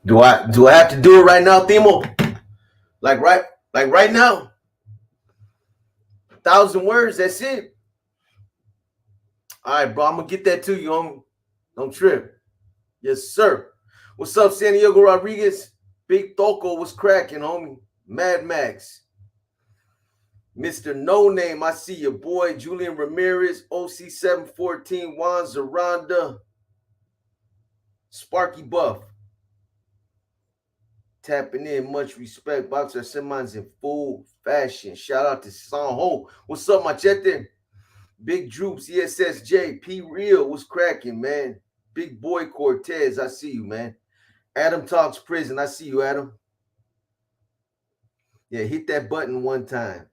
Do I have to do it right now, Themo? Like right now? 1,000 words, that's it. All right, bro. I'm gonna get that to you, homie. Don't trip. Yes, sir. What's up, San Diego Rodriguez? Big Toco was cracking, homie. Mad Max. Mr. No Name, I see your boy. Julian Ramirez, OC714, Juan Zaranda, Sparky Buff. Tapping in, much respect. Boxer Simmons in full fashion. Shout out to San Ho. What's up, Machete? Big Droops, ESSJ, P Real, what's cracking, man? Big Boy Cortez, I see you, man. Adam Talks Prison, I see you, Adam. Yeah, hit that button one time.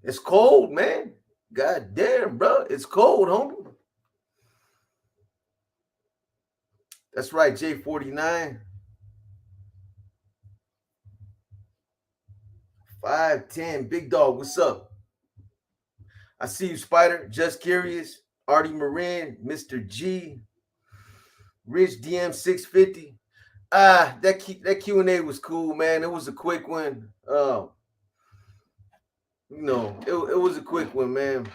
It's cold, man. God damn, bro. It's cold, homie. That's right, J49. 510. Big Dog, what's up? I see you, Spider. Just Curious. Artie Marin, Mr. G. Rich DM 650. That Q&A was cool, man. It was a quick one. It was a quick one, man.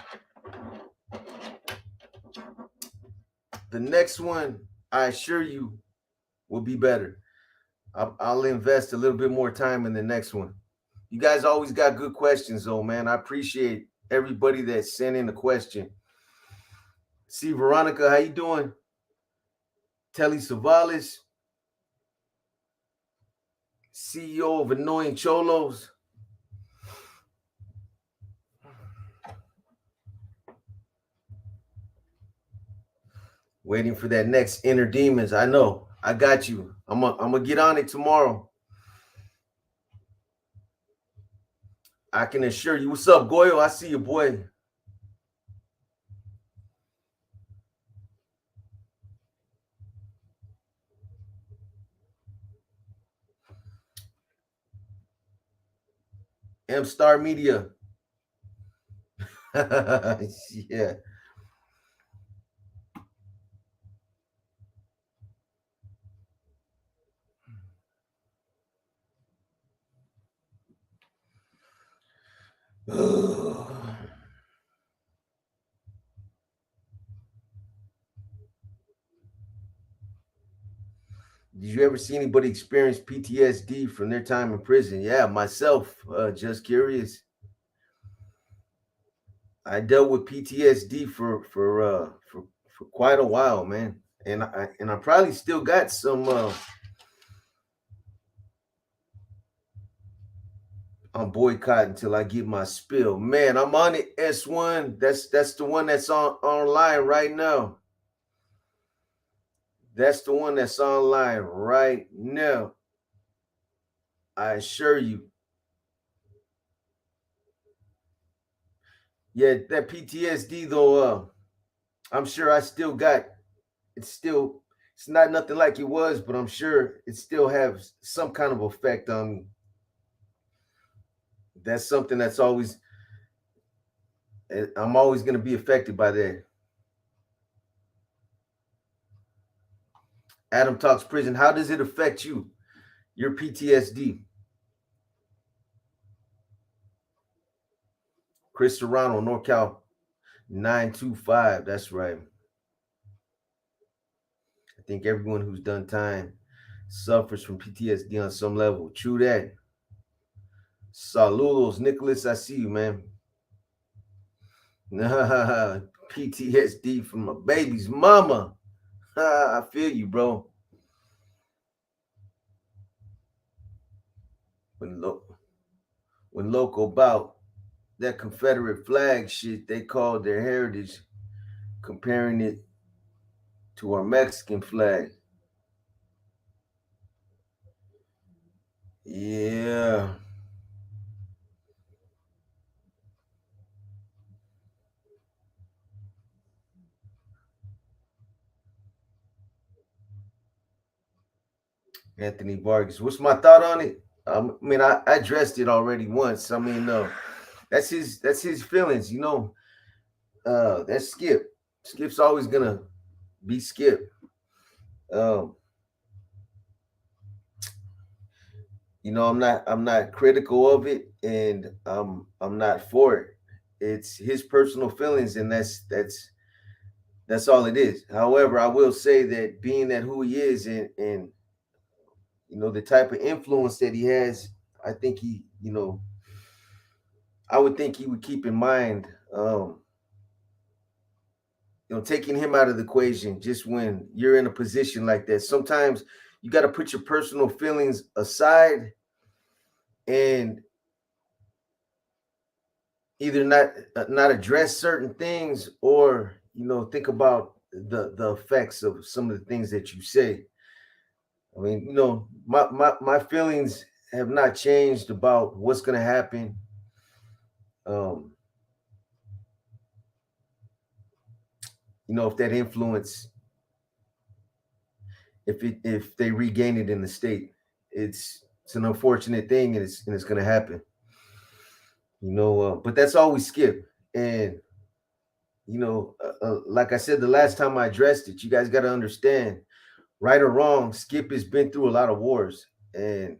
The next one, I assure you, will be better. I'll invest a little bit more time in the next one. You guys always got good questions, though, man. I appreciate everybody that sent in a question. See, Veronica, how you doing? Telly Savalas, CEO of Annoying Cholos. Waiting for that next Inner Demons. I know. I got you. I'm gonna get on it tomorrow. I can assure you. What's up, Goyo? I see you, boy. M Star Media. Yeah. Did you ever see anybody experience PTSD from their time in prison? Yeah, myself, just curious. I dealt with PTSD for quite a while, man, and I probably still got some. I'm boycotting until I get my spill. Man, I'm on it. S1. That's the one that's online right now. That's the one that's online right now. I assure you. Yeah, that PTSD though, I'm sure I still got it's not nothing like it was, but I'm sure it still has some kind of effect on me. That's something that's always I'm always going to be affected by that. Adam Talks Prison. How does it affect you? Your PTSD. Chris Serrano, NorCal 925. That's right. I think everyone who's done time suffers from PTSD on some level. True that. Saludos, Nicholas. I see you, man. PTSD from a baby's mama. I feel you, bro. When Loco about that Confederate flag shit, they called their heritage, comparing it to our Mexican flag. Yeah. Anthony Vargas. What's my thought on it? I addressed it already once. That's his feelings, that's Skip. Skip's always gonna be Skip. Um, I'm not critical of it, and I'm not for it. It's his personal feelings, and that's all it is. However, I will say that being that who he is, and the type of influence that he has, I think I would think he would keep in mind, taking him out of the equation just when you're in a position like that. Sometimes you got to put your personal feelings aside and either not address certain things, or think about the effects of some of the things that you say. I mean, my feelings have not changed about what's going to happen. um if that influence, if they regain it in the state, it's an unfortunate thing, and it's going to happen. But that's all we skip. And like I said the last time I addressed it, you guys got to understand, right or wrong, Skip has been through a lot of wars, and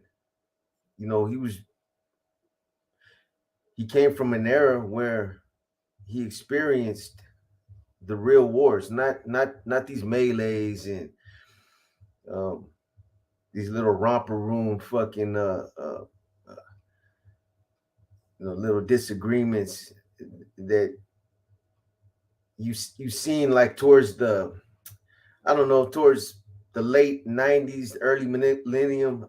he came from an era where he experienced the real wars, not these melees and um, these little romper room fucking little disagreements that you seen, like towards the, I don't know, towards the late '90s, early millennium.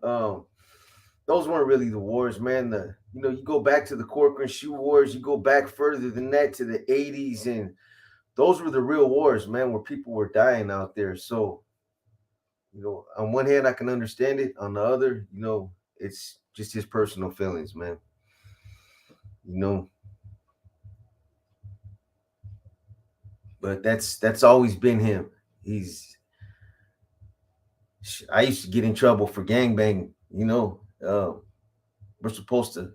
Those weren't really the wars, man. You go back to the Corcoran shoe wars, you go back further than that to the '80s, and those were the real wars, man, where people were dying out there. So, on one hand, I can understand it. On the other, it's just his personal feelings, man. You know, but that's always been him. He's I used to get in trouble for gangbang. We're supposed to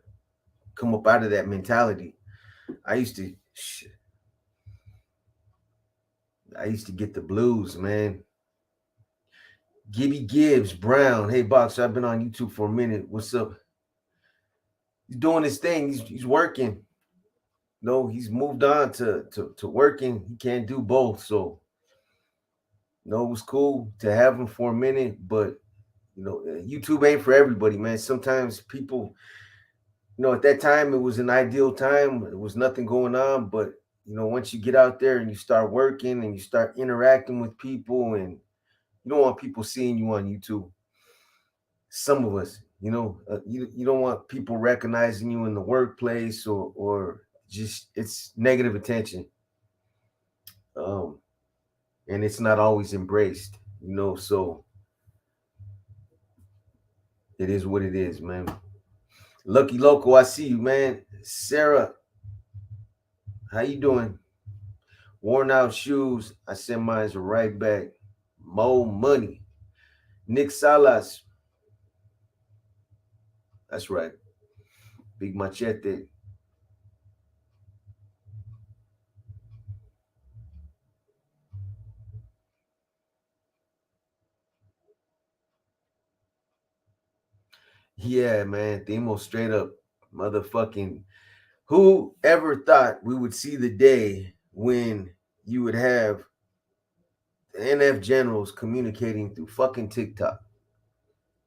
come up out of that mentality. I used to I used to get the blues, man. Gibby Gibbs Brown. Hey, Boxer, I've been on YouTube for a minute. What's up? He's doing his thing. He's working. No, he's moved on to working. He can't do both. So, it was cool to have him for a minute, but YouTube ain't for everybody, man. Sometimes people, at that time it was an ideal time. It was nothing going on, but once you get out there and you start working and you start interacting with people, and you don't want people seeing you on YouTube. Some of us, you don't want people recognizing you in the workplace, or just it's negative attention. Um, and it's not always embraced, so it is what it is, man. Lucky Loco, I see you, man. Sarah, how you doing? Worn out shoes. I send mine right back. Mo money. Nick Salas. That's right. Big Machete. Yeah, man. Themo straight up motherfucking. Who ever thought we would see the day when you would have the NF generals communicating through fucking TikTok?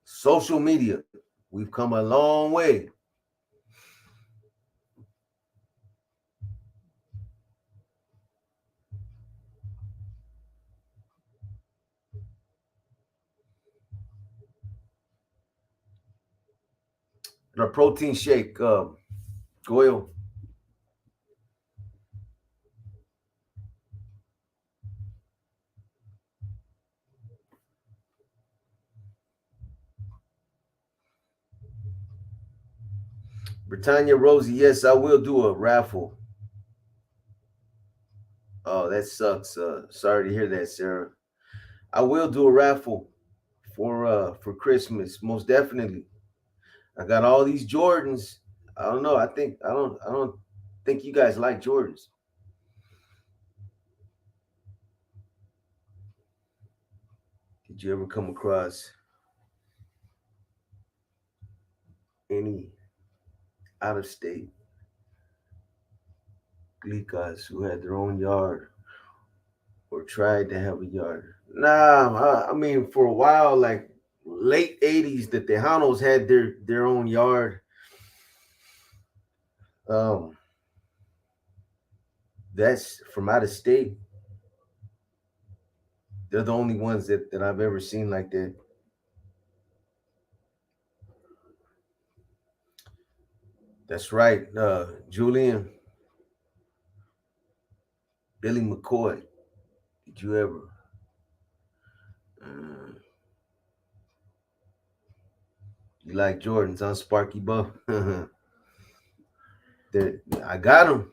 Social media. We've come a long way. The protein shake, Goyle. Britannia Rosie, yes, I will do a raffle. Oh, that sucks. Sorry to hear that, Sarah. I will do a raffle for Christmas, most definitely. I got all these Jordans. I don't know. I don't think you guys like Jordans. Did you ever come across any out of state Glikas who had their own yard or tried to have a yard? Nah, I mean for a while, like late '80s, the Tejanos had their own yard. Um, that's from out of state. They're the only ones that I've ever seen like that. That's right, Julian, Billy McCoy. Did you ever? Uh, you like Jordans, huh, Sparky Buff? I got him.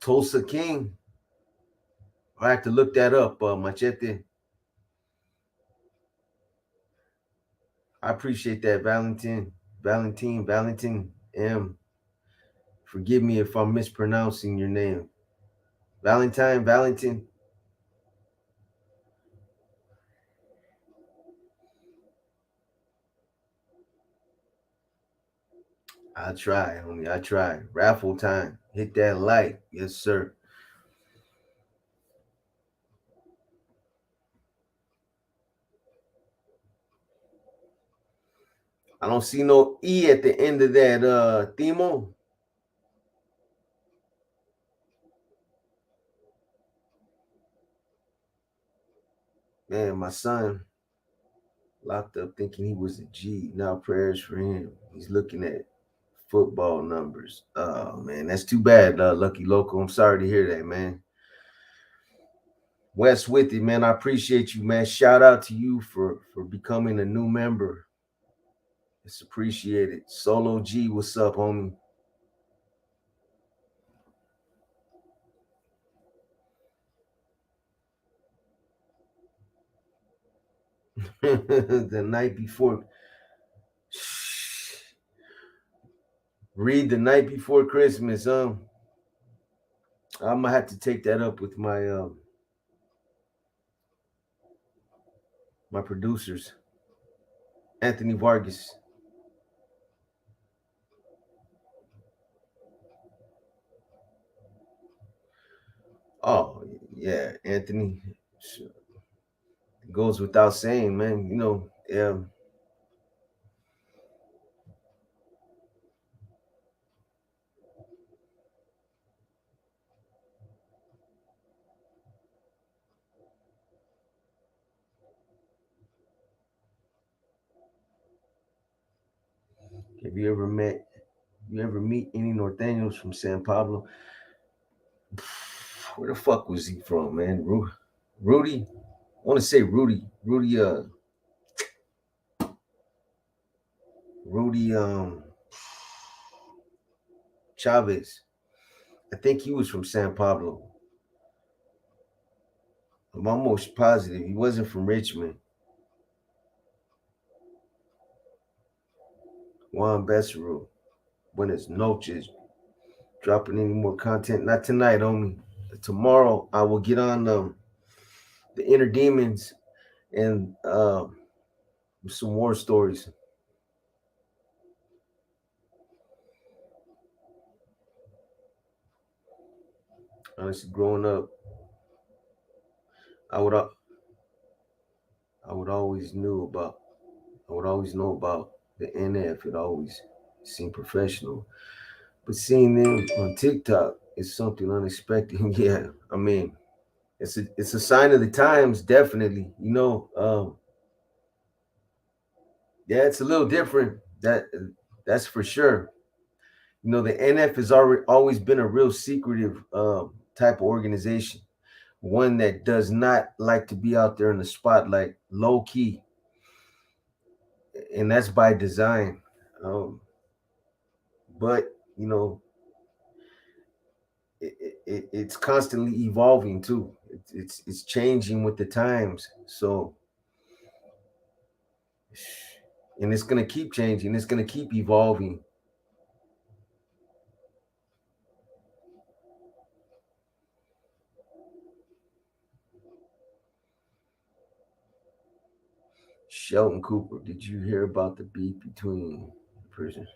Tulsa King. I have to look that up, Machete. I appreciate that, Valentin M. Forgive me if I'm mispronouncing your name. Valentin. I try, homie. I try. Raffle time. Hit that like. Yes, sir. I don't see no E at the end of that, Timo. Man, my son locked up thinking he was a G. Now prayers for him. He's looking at football numbers. Oh man, that's too bad, Lucky Loco. I'm sorry to hear that, man. Wes with it, man. I appreciate you, man. Shout out to you for becoming a new member. It's appreciated. Solo G, what's up, homie? The night before. Read the night before Christmas. I'm gonna have to take that up with my producers, Anthony Vargas. Oh yeah, Anthony. Goes without saying, man. You know, have you ever met? You ever meet any Norteños from San Pablo? Where the fuck was he from, man? Rudy. I want to say Rudy. Rudy. Chavez. I think he was from San Pablo. I'm almost positive he wasn't from Richmond. Juan Becerril. Buenas noches. Dropping any more content? Not tonight, homie. Tomorrow I will get on the inner demons and some war stories. Honestly, growing up, I would I would always knew about I would always know about the NF. It always seemed professional, but seeing them on TikTok is something unexpected. Yeah, I mean, it's a sign of the times, definitely. Yeah, it's a little different. That's for sure. The NF has always been a real secretive type of organization, one that does not like to be out there in the spotlight, low key, and that's by design. But it's constantly evolving too. It's changing with the times. So and it's gonna keep changing. It's gonna keep evolving. Shelton Cooper, did you hear about the beef between prisoners?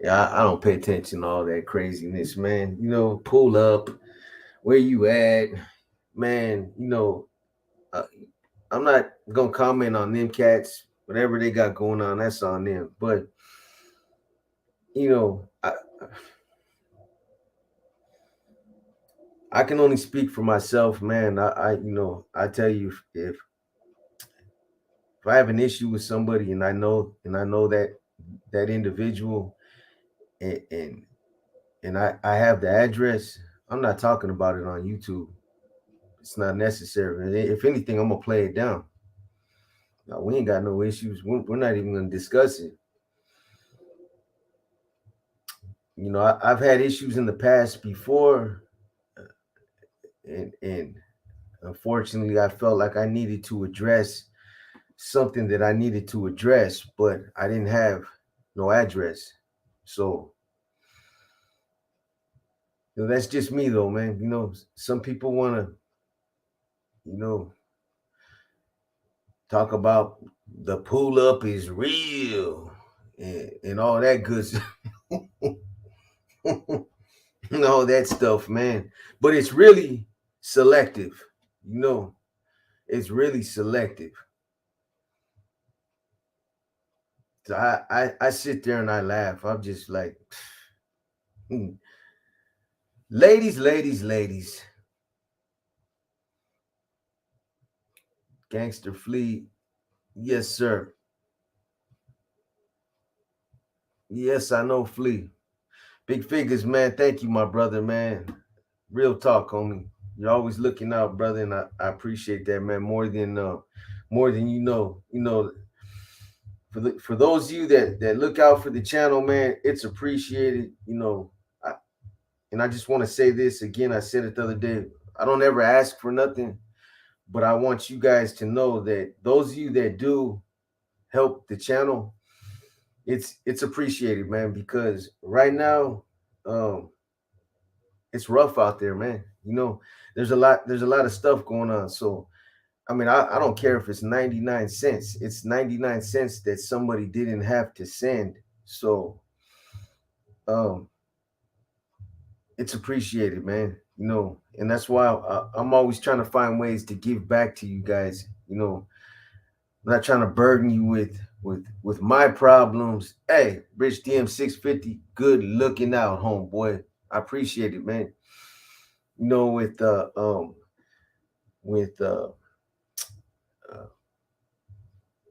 Yeah, I don't pay attention to all that craziness, man. You know, pull up, where you at, man. You know, uh, I'm not gonna comment on them cats. Whatever they got going on, that's on them. But you know, I can only speak for myself, man. You know, I tell you, if I have an issue with somebody and I know that individual and I have the address, I'm not talking about it on YouTube. It's not necessary. And if anything, I'm gonna play it down. No, we ain't got no issues. We're not even gonna discuss it. You know, I've had issues in the past before, and unfortunately, I felt like I needed to address something that I needed to address, but I didn't have no address. So you know, that's just me though, man. You know, some people want to, you know, talk about the pull up is real and all that good stuff. And all that stuff, man. But it's really selective. You know, it's really selective. So I sit there and I laugh. I'm just like, ladies, ladies, ladies. Gangster Fleet. Yes, sir. Yes, I know Flea. Big figures, man. Thank you, my brother, man. Real talk, homie. You're always looking out, brother, and I appreciate that, man. More than you know. You know, for those of you that look out for the channel, man, it's appreciated. You know, and I just want to say this again. I said it the other day. I don't ever ask for nothing, but I want you guys to know that those of you that do help the channel, it's appreciated, man, because right now it's rough out there, man. You know, there's a lot of stuff going on. So I mean, I don't care if it's 99 cents. It's 99 cents that somebody didn't have to send. So um it's appreciated, man. You know, and that's why I'm always trying to find ways to give back to you guys. You know, I'm not trying to burden you with my problems. Hey, Rich DM 650, good looking out, homeboy. I appreciate it, man. You know, with uh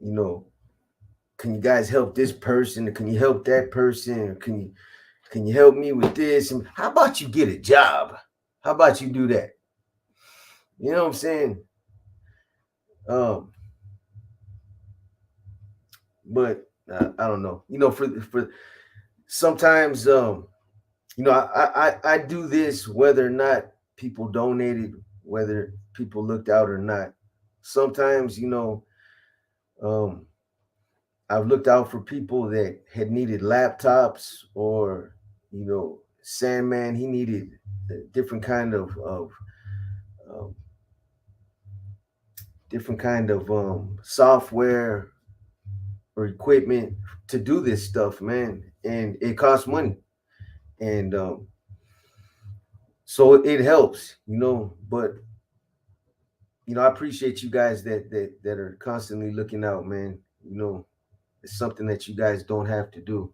you know, can you guys help this person? Can you help that person? Can you help me with this? And how about you get a job? How about you do that? You know what I'm saying? Um, but I don't know. You know, for sometimes you know, I do this whether or not people donated, whether people looked out or not. Sometimes, you know, um, I've looked out for people that had needed laptops, or you know, Sandman, he needed a um, different kind of software or equipment to do this stuff, man, and it costs money, and so it helps, you know. But you know, I appreciate you guys that are constantly looking out, man. You know, it's something that you guys don't have to do.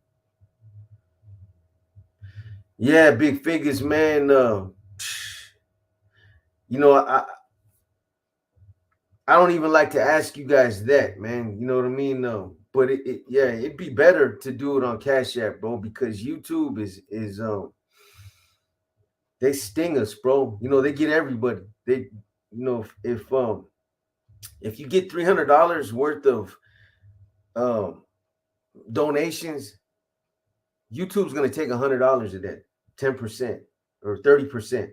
Yeah, big figures, man. You know, I don't even like to ask you guys that, man. You know what I mean? But yeah, it'd be better to do it on Cash App, bro, because YouTube is they sting us, bro. You know, they get everybody. They, you know, if you get $300 worth of um donations, YouTube's gonna take $100 of that, 10% or 30%,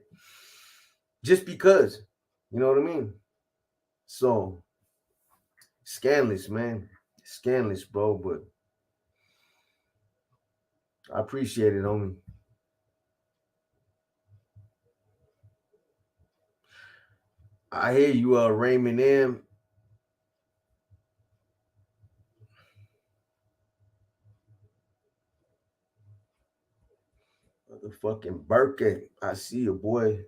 just because. You know what I mean? So scandalous, man. Scandalous, bro. But I appreciate it, homie. I hear you, Raymond M. Motherfucking Birkin. I see you, boy.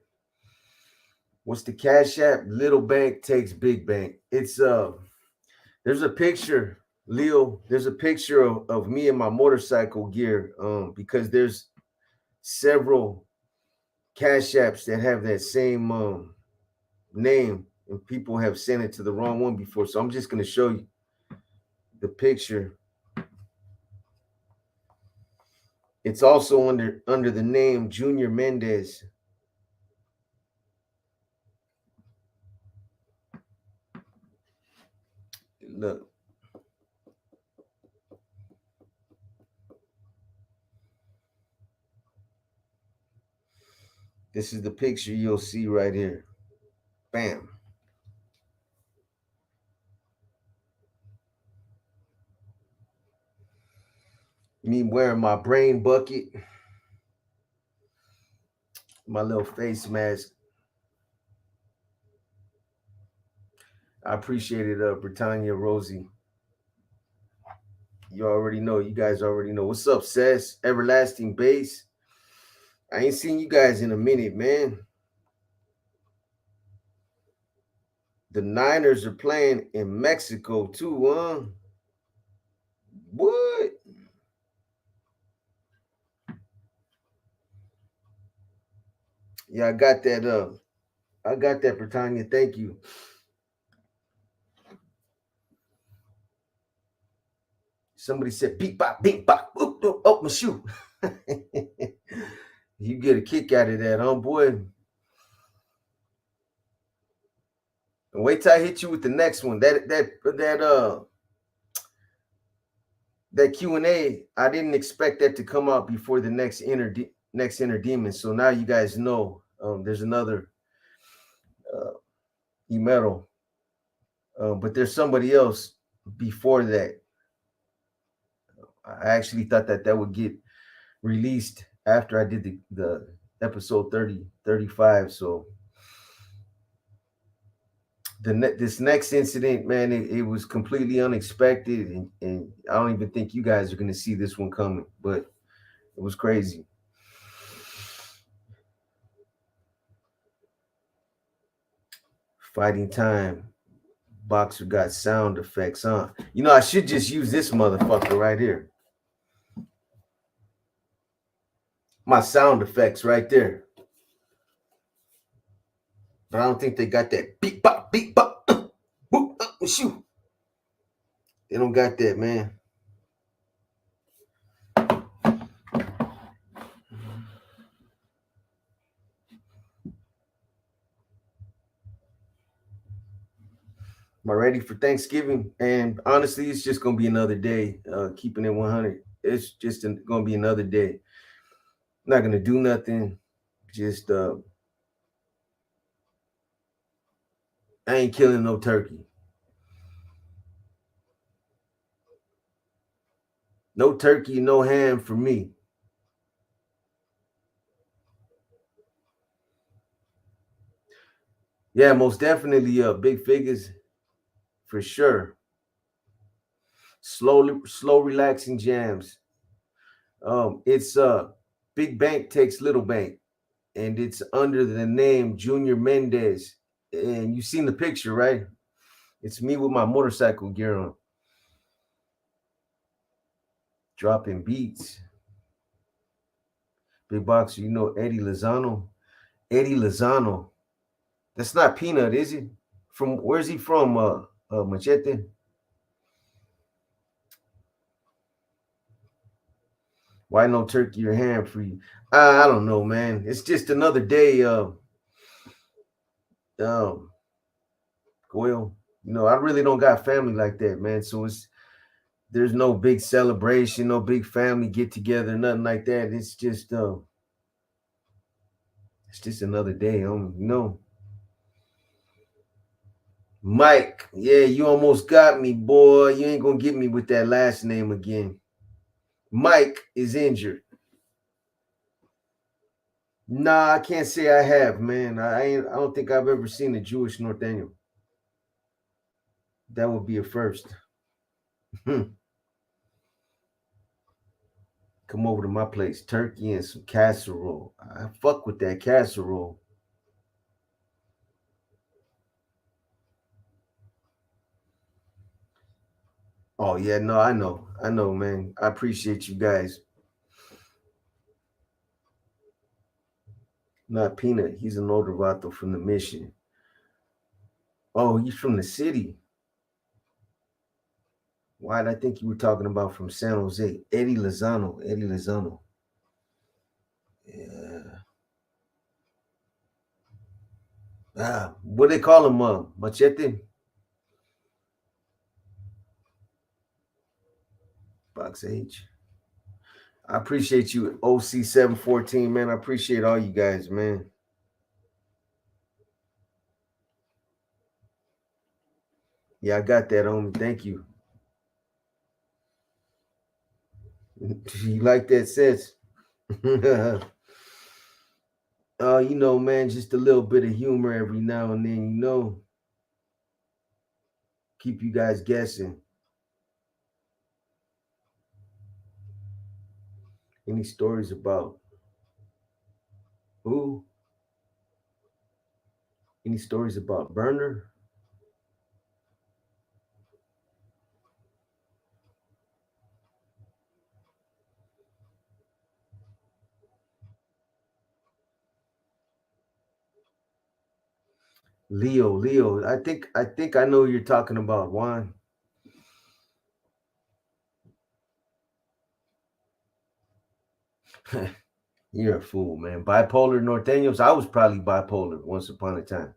What's the Cash App? Little bank takes big bank. It's there's a picture, Leo. There's a picture of me and my motorcycle gear. Because there's several Cash Apps that have that same name, and people have sent it to the wrong one before. So I'm just gonna show you the picture. It's also under the name Junior Mendez. Look. This is the picture you'll see right here. Bam. Me wearing my brain bucket, my little face mask. I appreciate it, Britannia Rosie. You already know. You guys already know. What's up, Sess? Everlasting Base. I ain't seen you guys in a minute, man. The Niners are playing in Mexico too, huh? What? Yeah, I got that. I got that, Britannia. Thank you. Somebody said beep bop, beep bop. Oh, my shoe. You get a kick out of that, huh, boy? And wait till I hit you with the next one. That Q&A, I didn't expect that to come out before the next inner demon. So now you guys know there's another Imero, but there's somebody else before that. I actually thought that would get released after I did the episode 35. So this next incident, man, it was completely unexpected, and I don't even think you guys are going to see this one coming, but it was crazy. Fighting time. Boxer got sound effects, huh? You know, I should just use this motherfucker right here. My sound effects right there. But I don't think they got that beep bop, whoop, shoot. They don't got that, man. Am I ready for Thanksgiving? And honestly, it's just gonna be another day. Keeping it 100. It's just gonna be another day. Not gonna do nothing. Just I ain't killing no turkey. No turkey, no ham for me. Yeah, most definitely big figures for sure. Slow relaxing jams. It's Big Bank Takes Little Bank, and it's under the name Junior Mendez. And you've seen the picture, right? It's me with my motorcycle gear on. Dropping beats. Big Boxer, you know Eddie Lozano? Eddie Lozano. That's not Peanut, is he? From where's he from? Machete? Why no turkey or ham for you? I don't know, man. It's just another day. Well, you know, I really don't got family like that, man. So there's no big celebration, no big family get together, nothing like that. It's just another day, you know. Mike, yeah, you almost got me, boy. You ain't gonna get me with that last name again. Mike is injured. Nah, I can't say I have, man. I don't think I've ever seen a Jewish Northaniel. That would be a first. Come over to my place, turkey and some casserole. I fuck with that casserole. Oh yeah, no, I know, man. I appreciate you guys. Not Peanut. He's an older vato from the mission. Oh, he's from the city. Why did I think you were talking about from San Jose? Eddie Lozano. Eddie Lozano. Yeah. What they call him? Machete? Box H. I appreciate you, OC714, man. I appreciate all you guys, man. Yeah, I got that on me. Thank you. You like that sense? You know, man, just a little bit of humor every now and then, keep you guys guessing. Any stories about who? Any stories about Burner? Leo. I think I know who you're talking about, Juan. You're a fool, man. Bipolar Norteños. I was probably bipolar once upon a time.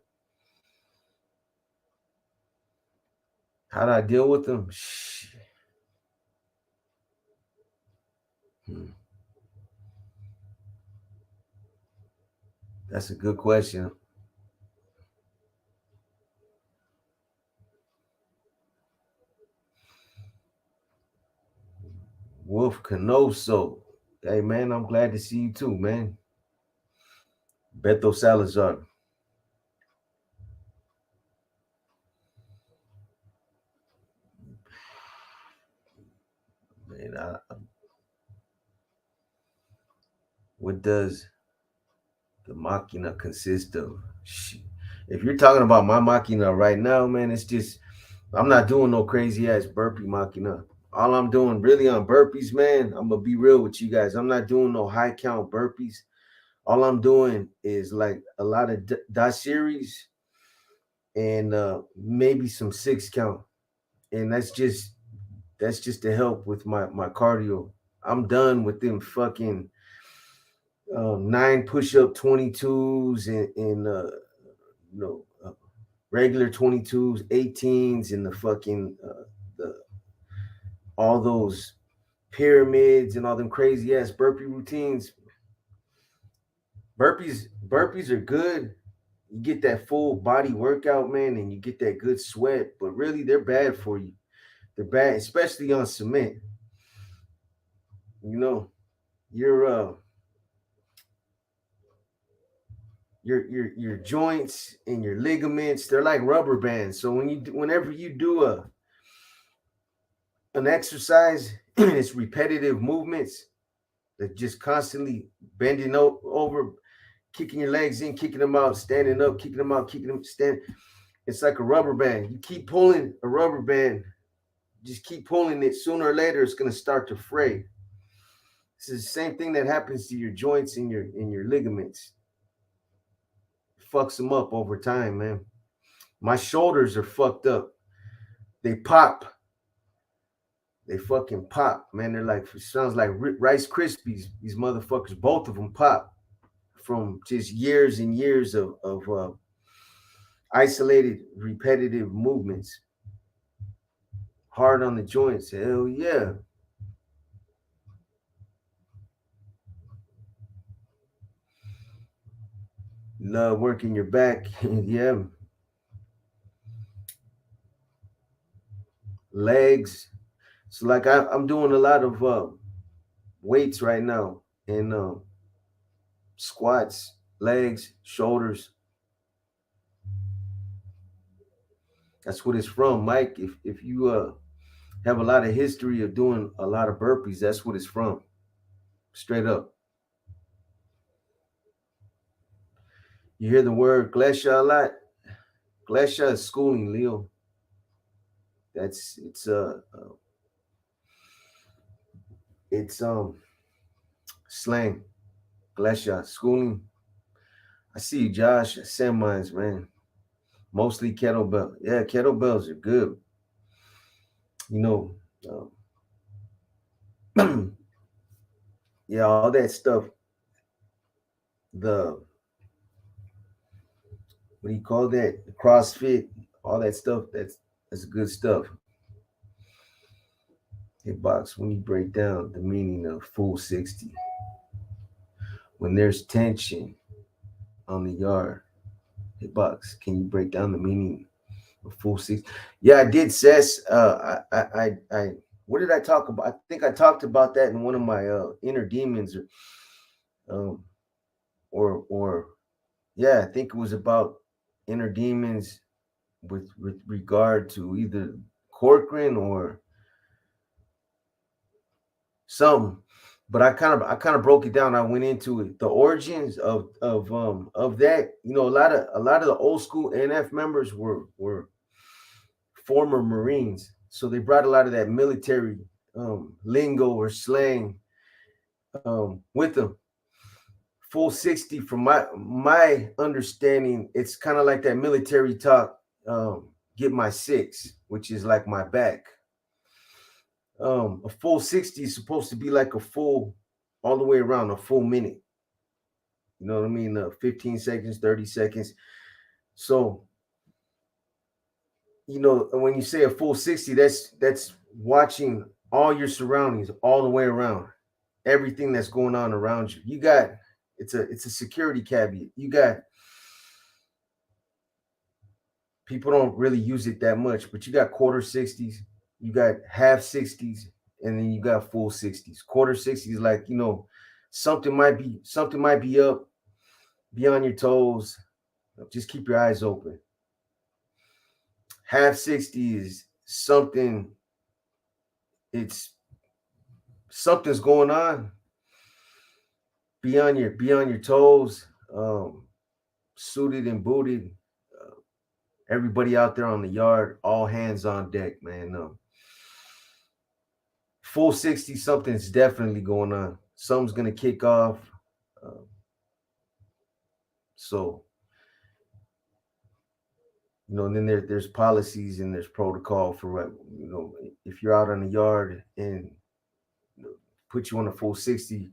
How did I deal with them? Shh. Hmm. That's a good question. Wolf Canoso. Hey, man, I'm glad to see you too, man. Beto Salazar. Man, what does the machina consist of? If you're talking about my machina right now, man, it's just I'm not doing no crazy ass burpee machina. All I'm doing really on burpees, man, I'm gonna be real with you guys. I'm not doing no high count burpees. All I'm doing is like a lot of da series and maybe some six count, and that's just to help with my cardio. I'm done with them fucking 9 push-up 22s and regular 22s, 18s, and the fucking the all those pyramids and all them crazy ass burpee routines. Burpees are good. You get that full body workout, man, and you get that good sweat, but really they're bad for you. They're bad, especially on cement. You know, your your joints and your ligaments, they're like rubber bands. So whenever you do an exercise, it's repetitive movements that just constantly bending over, kicking your legs in, kicking them out, standing up, kicking them out, kicking them, stand. It's like a rubber band. You keep pulling a rubber band, just keep pulling it. Sooner or later, it's gonna start to fray. This is the same thing that happens to your joints and your ligaments. It fucks them up over time, man. My shoulders are fucked up. They pop. They fucking pop, man. They're like sounds like Rice Krispies. These motherfuckers, both of them pop from just years and years of isolated, repetitive movements. Hard on the joints. Hell yeah. Love working your back. Yeah. legs. So like I'm doing a lot of weights right now, and squats, legs, shoulders. That's what it's from, Mike. If you have a lot of history of doing a lot of burpees, that's what it's from. Straight up. You hear the word glesha a lot. Glesha is schooling, Leo. That's it's slang. Glesha schooling. I see you, Josh. Send mines, man. Mostly kettlebell. Yeah, kettlebells are good. You know, yeah, all that stuff. The what do you call that? The CrossFit, all that stuff. That's good stuff. Hitbox, when you break down the meaning of full 60, when there's tension on the yard, hitbox, can you break down the meaning of full 60? Yeah, I did, Sess. What did I talk about? I think I talked about that in one of my inner demons, um, or yeah, I think it was about inner demons with regard to either Corcoran or some, but I kind of broke it down. I went into it, the origins of that. You know, a lot of the old school NF members were former Marines, so they brought a lot of that military lingo or slang with them. Full 60, from my understanding, it's kind of like that military talk. Get my six, which is like my back. A full 60 is supposed to be like a full, all the way around, a full minute. You know what I mean? 15 seconds, 30 seconds. So, you know, when you say a full 60, that's watching all your surroundings all the way around, everything that's going on around you. You got it's a security caveat. You got people don't really use it that much, but you got quarter 60s, you got half 60s, and then you got full 60s. Quarter 60s, like, you know, something might be up, be on your toes, just keep your eyes open. Half 60 is something, it's something's going on. Be on your toes, suited and booted. Uh, Everybody out there on the yard, all hands on deck, man. Full 60, something's definitely going on. Something's gonna kick off. Uh, so you know, and then there's policies and there's protocol for what, you know, if you're out on the yard and, you know, put you on a full 60,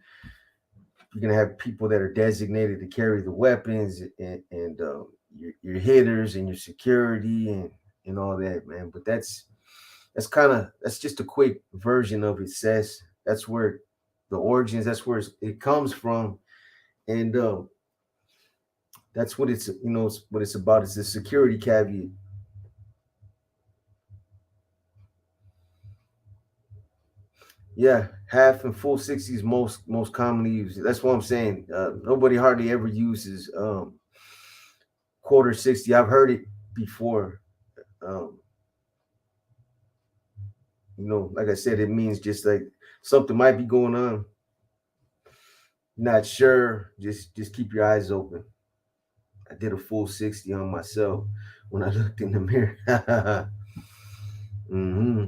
you're gonna have people that are designated to carry the weapons and your hitters and your security and all that, man. But that's just a quick version of it. Says that's where the origins, that's where it comes from, and that's what it's, you know, what it's about. It's a security caveat. Yeah, half and full 60s most commonly used. That's what I'm saying. Nobody hardly ever uses quarter 60. I've heard it before. Um, you know, like I said, it means just like something might be going on. Not sure. Just keep your eyes open. I did a full 60 on myself when I looked in the mirror. hmm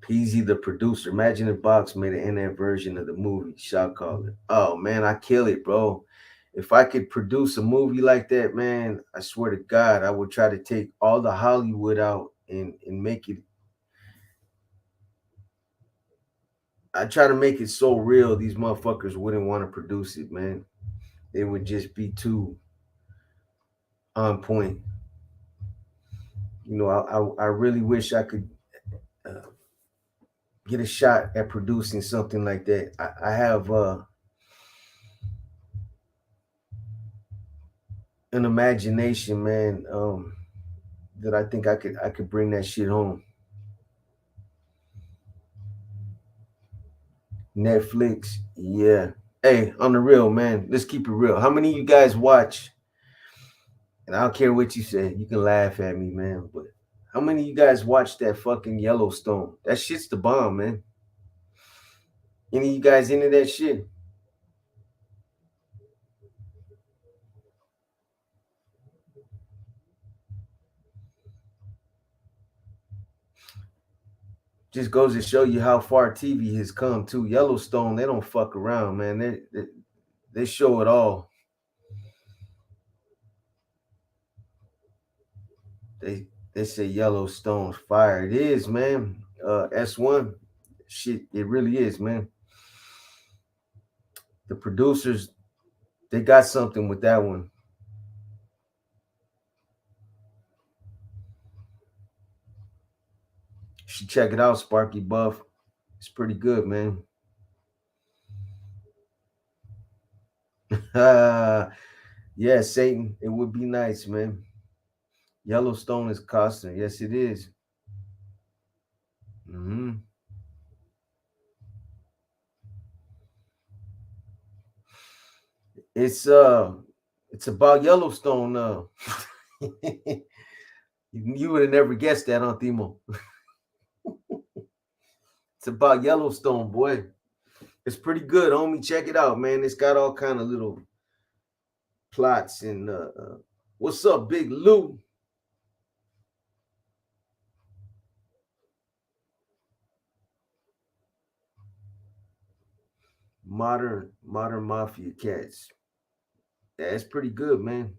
Peasy the producer. Imagine if Box made an NF version of the movie. Shot caller. Oh man, I kill it, bro. If I could produce a movie like that, man, I swear to God, I would try to take all the Hollywood out and make it. I try to make it so real these motherfuckers wouldn't want to produce it, man. They would just be too on point. You know, I really wish I could uh, get a shot at producing something like that. I have an imagination, man. that I think I could bring that shit home. Netflix, yeah. Hey, on the real, man, let's keep it real. How many of you guys watch? And I don't care what you say. You can laugh at me, man. But how many of you guys watch that fucking Yellowstone? That shit's the bomb, man. Any of you guys into that shit? Just goes to show you how far TV has come too. Yellowstone, they don't fuck around, man. They show it all. They say Yellowstone's fire. It is, man. S1, shit, it really is, man. The producers, they got something with that one. You should check it out, Sparky Buff. It's pretty good, man. Yeah, Satan, it would be nice, man. Yellowstone is costing. Yes, it is. Mm-hmm. It's about Yellowstone. You would have never guessed that, huh, Timo? It's about Yellowstone, boy. It's pretty good, homie. Check it out, man. It's got all kind of little plots and what's up, Big Lou? Modern mafia cats. Yeah, it's pretty good, man.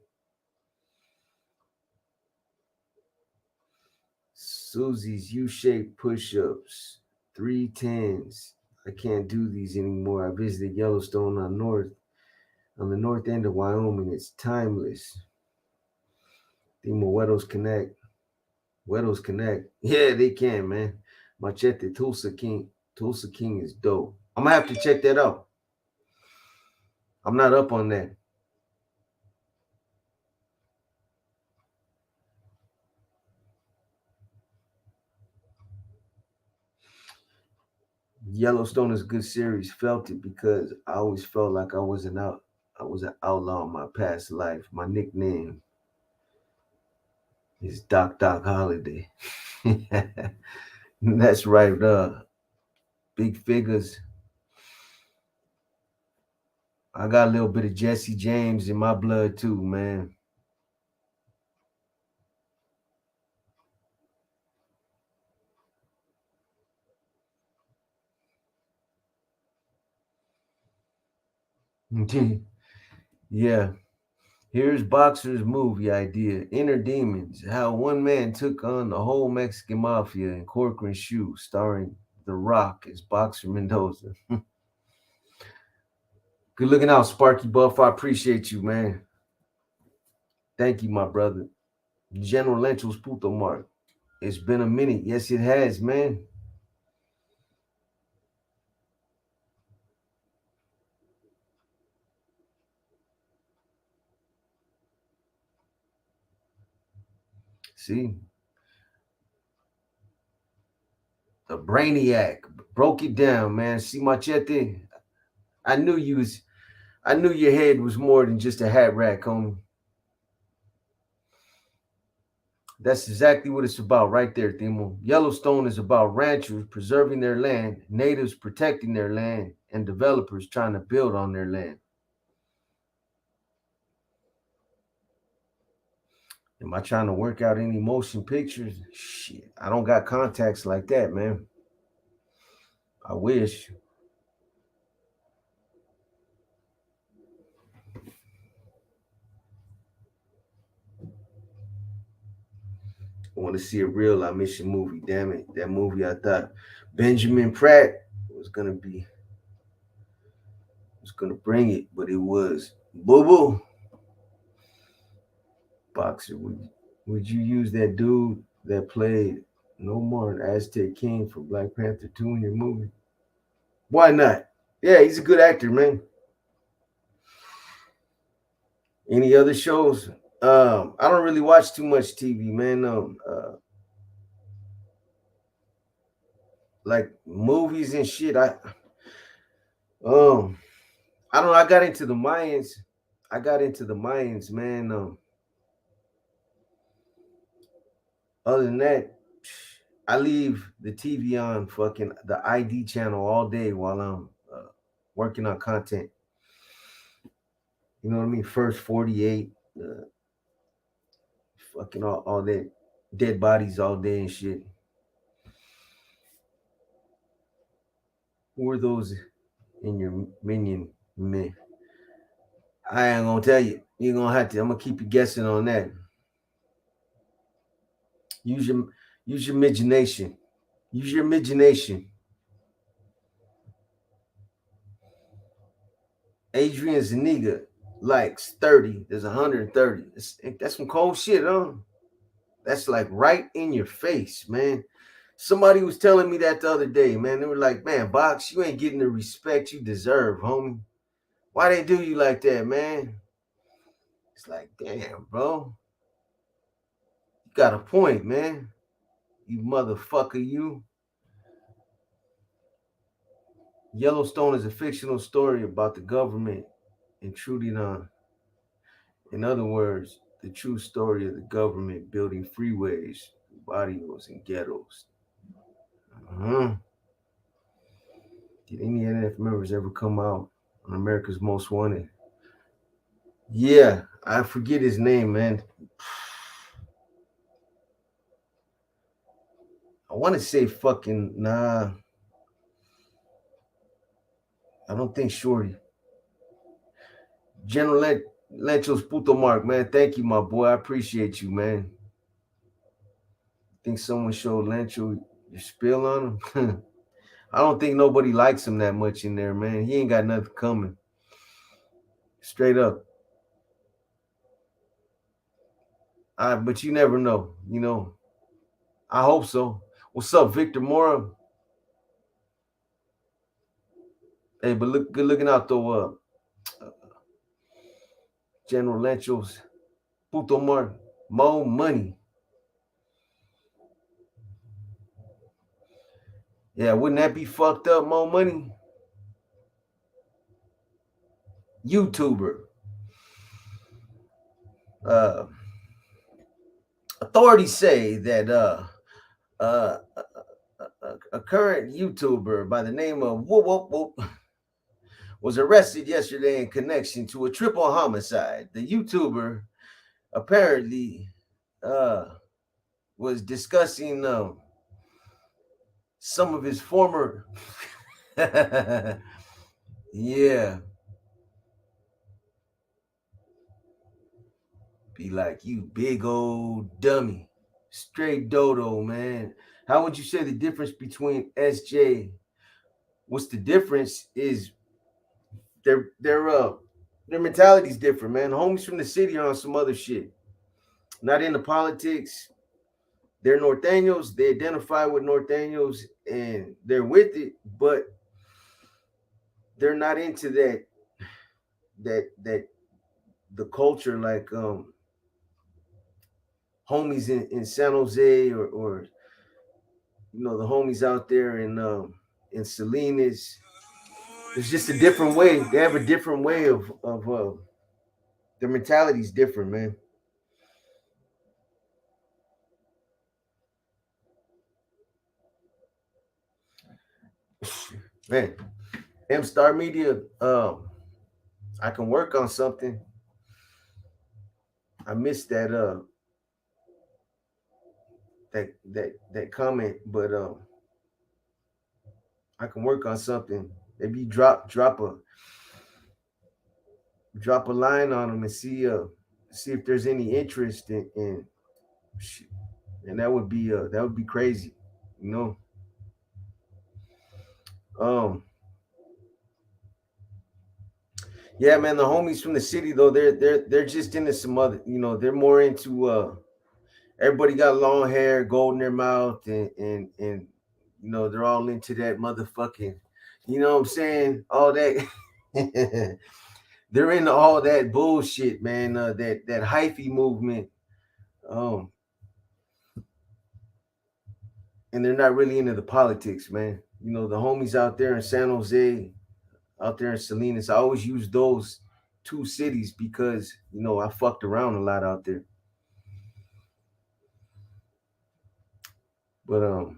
Susie's U-shaped push-ups, 310s. I can't do these anymore. I visited Yellowstone on the north end of Wyoming. It's timeless. Timo Weddles Connect. Weddles Connect. Yeah, they can, man. Machete Tulsa King. Tulsa King is dope. I'm gonna have to check that out. I'm not up on that. Yellowstone is a good series. Felt it because I always felt like I was an outlaw in my past life. My nickname is Doc Holiday. That's right. Big figures. I got a little bit of Jesse James in my blood too, man. Yeah. Here's Boxer's movie idea, Inner Demons, how one man took on the whole Mexican mafia in Corcoran Shoe, starring The Rock as Boxer Mendoza. Good looking out, Sparky Buff. I appreciate you, man. Thank you, my brother. General Lencho's Puto Mark. It's been a minute. Yes, it has, man. See, the brainiac broke it down, man. See, Machete. I knew your head was more than just a hat rack, homie. That's exactly what it's about right there, Timo. Yellowstone is about ranchers preserving their land, natives protecting their land, and developers trying to build on their land. Am I trying to work out any motion pictures? Shit, I don't got contacts like that, man. I wish. I want to see a real I Miss You movie. Damn it. That movie I thought Benjamin Pratt was gonna bring it, but it was Boo Boo. Boxer, would you use that dude that played No More an Aztec King for Black Panther 2 in your movie? Why not? Yeah, he's a good actor, man. Any other shows? I don't really watch too much TV, man. Like movies and shit. Um I don't know. I got into the Mayans. Man. Other than that, I leave the TV on fucking the ID channel all day while I'm working on content. You know what I mean? First 48, fucking all that dead bodies all day and shit. Who are those in your minion, man? I ain't gonna tell you. You're gonna have to. I'm gonna keep you guessing on that. Use your use your imagination. Use your imagination. Adrian Zuniga likes 30. There's 130. That's some cold shit, huh? That's like right in your face, man. Somebody was telling me that the other day, man. They were like, man, Box, you ain't getting the respect you deserve, homie. Why they do you like that, man? It's like, damn, bro. You got a point, man. You motherfucker, you. Yellowstone is a fictional story about the government intruding on. In other words, the true story of the government building freeways, barrios, and ghettos. Uh-huh. Did any NF members ever come out on America's Most Wanted? Yeah, I forget his name, man. I want to say fucking nah. I don't think Shorty. General Lencho's Puto Mark, man. Thank you, my boy. I appreciate you, man. Think someone showed Lencho your spill on him? I don't think nobody likes him that much in there, man. He ain't got nothing coming. Straight up. But you never know, you know. I hope so. What's up, Victor Mora? Hey, but look good looking out though, General Lencho's Puto Mark. More money. Yeah, wouldn't that be fucked up? More money? YouTuber. Uh, authorities say that uh, a current YouTuber by the name of Whoop Whoop Whoop was arrested yesterday in connection to a triple homicide. The YouTuber apparently was discussing some of his former yeah, be like, you big old dummy, straight dodo, man. How would you say the difference between SJ? What's the difference is their mentality's different, man. Homies from the city are on some other shit, not into politics. They're Norteños. They identify with Norteños and they're with it, but they're not into that the culture like homies in San Jose or you know the homies out there in Salinas. It's just a different way. They have a different way of their mentality's different, man. Man, M Star Media, I can work on something. I missed that comment, but I can work on something. Maybe drop a line on them and see if there's any interest in and that would be crazy, you know. Um, yeah, man, the homies from the city though, they're just into some other, you know, they're more into everybody got long hair, gold in their mouth, and you know, they're all into that motherfucking, you know what I'm saying? All that They're into all that bullshit, man. That hyphy movement. Um, and they're not really into the politics, man. You know, the homies out there in San Jose, out there in Salinas, I always use those two cities because, you know, I fucked around a lot out there. But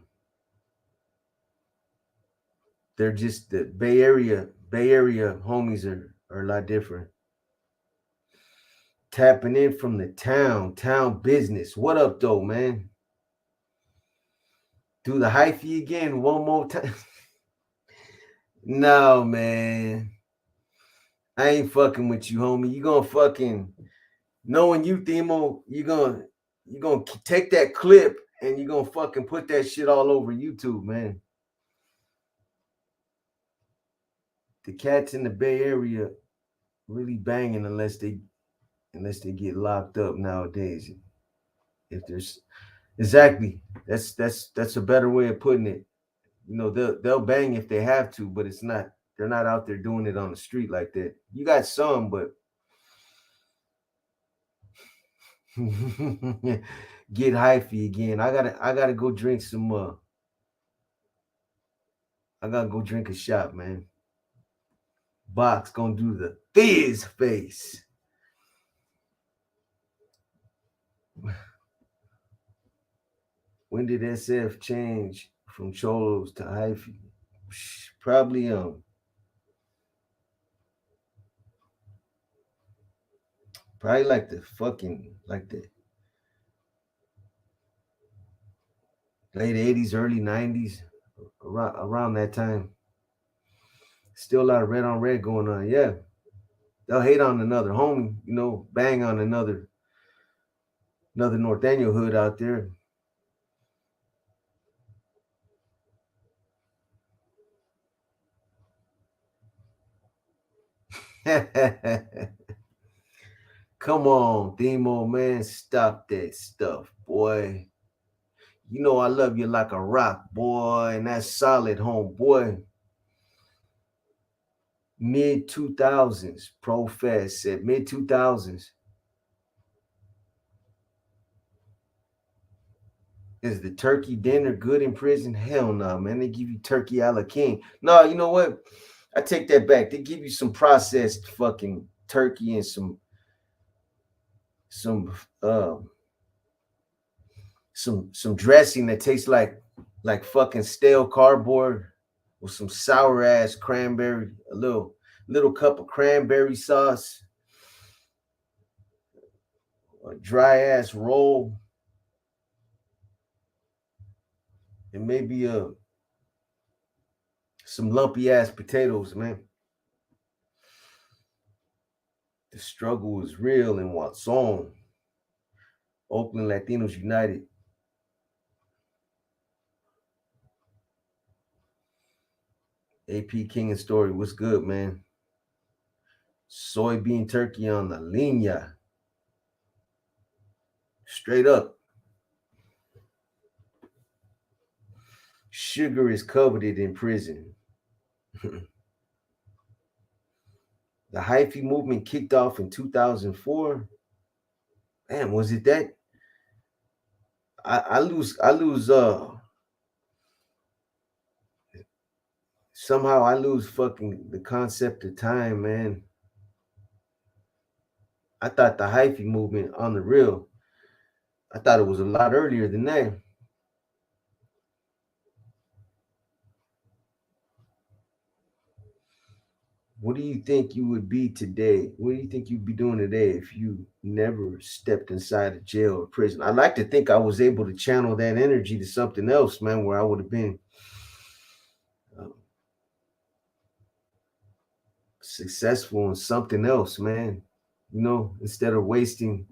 they're just the Bay Area homies are a lot different. Tapping in from the town business. What up though, man? Do the hyphy again one more time. No, man. I ain't fucking with you, homie. You gonna fucking knowing you, Themo, you gonna take that clip and you gonna fucking put that shit all over YouTube, man. The cats in the Bay Area really banging unless they get locked up nowadays. If there's exactly that's a better way of putting it. You know, they'll bang if they have to, but it's not they're not out there doing it on the street like that. You got some, but get hyphy again. I gotta go drink some I gotta go drink a shot, man. Box gonna do the fizz face. When did SF change from cholos to hyphy? Probably probably like the fucking like the late 80s, early 90s, around that time. Still a lot of red on red going on. Yeah. They'll hate on another homie, you know, bang on another Norteño hood out there. Come on, Demo, man. Stop that stuff, boy. You know I love you like a rock, boy, and that's solid, homeboy. Mid 2000s, Profess said mid 2000s. Is the turkey dinner good in prison? Hell no, man. They give you turkey a la king. No, you know what? I take that back. They give you some processed fucking turkey and some some dressing that tastes like fucking stale cardboard with some sour ass cranberry, a little cup of cranberry sauce, a dry ass roll, and maybe some lumpy ass potatoes, man. The struggle is real in Watson. Oakland Latinos United. AP King and Story, what's good, man? Soybean turkey on the linea. Straight up. Sugar is coveted in prison. The hyphy movement kicked off in 2004. Man, was it that? I lose somehow I lose fucking the concept of time, man. I thought the hyphy movement on the real, I thought it was a lot earlier than that. What do you think you would be today? What do you think you'd be doing today if you never stepped inside a jail or prison? I like to think I was able to channel that energy to something else, man, where I would have been uh, successful in something else, man. You know, instead of wasting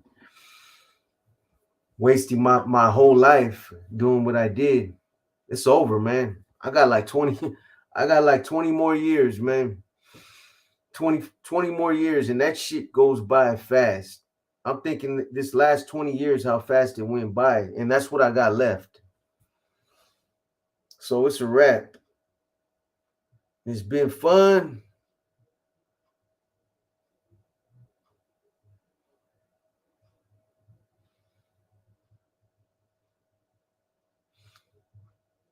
my whole life doing what I did. It's over, man. I got like 20 I got like 20 more years, man. 20 more years and that shit goes by fast. I'm thinking this last 20 years how fast it went by and that's what I got left. So it's a wrap. It's been fun.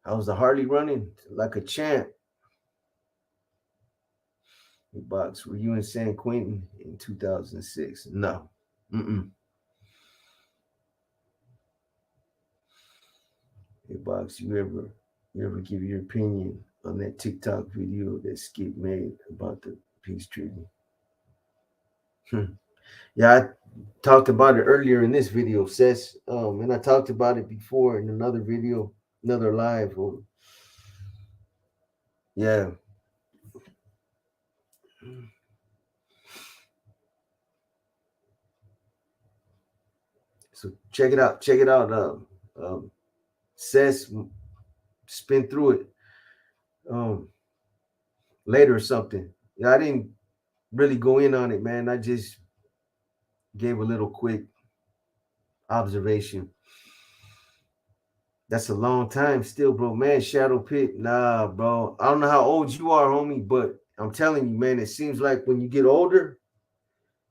How's the Harley running? Like a champ. Box, were you in San Quentin in 2006? No. Mm-mm. Hey, Box, you ever give your opinion on that TikTok video that Skip made about the peace treaty? Yeah, I talked about it earlier in this video, Sess. And I talked about it before in another video, another live. Yeah. So check it out. Check it out. Sess, spin through it later or something. Yeah, I didn't really go in on it, man. I just gave a little quick observation. That's a long time still, bro. Man, Shadow Pit. Nah, bro. I don't know how old you are, homie, but I'm telling you, man, it seems like when you get older,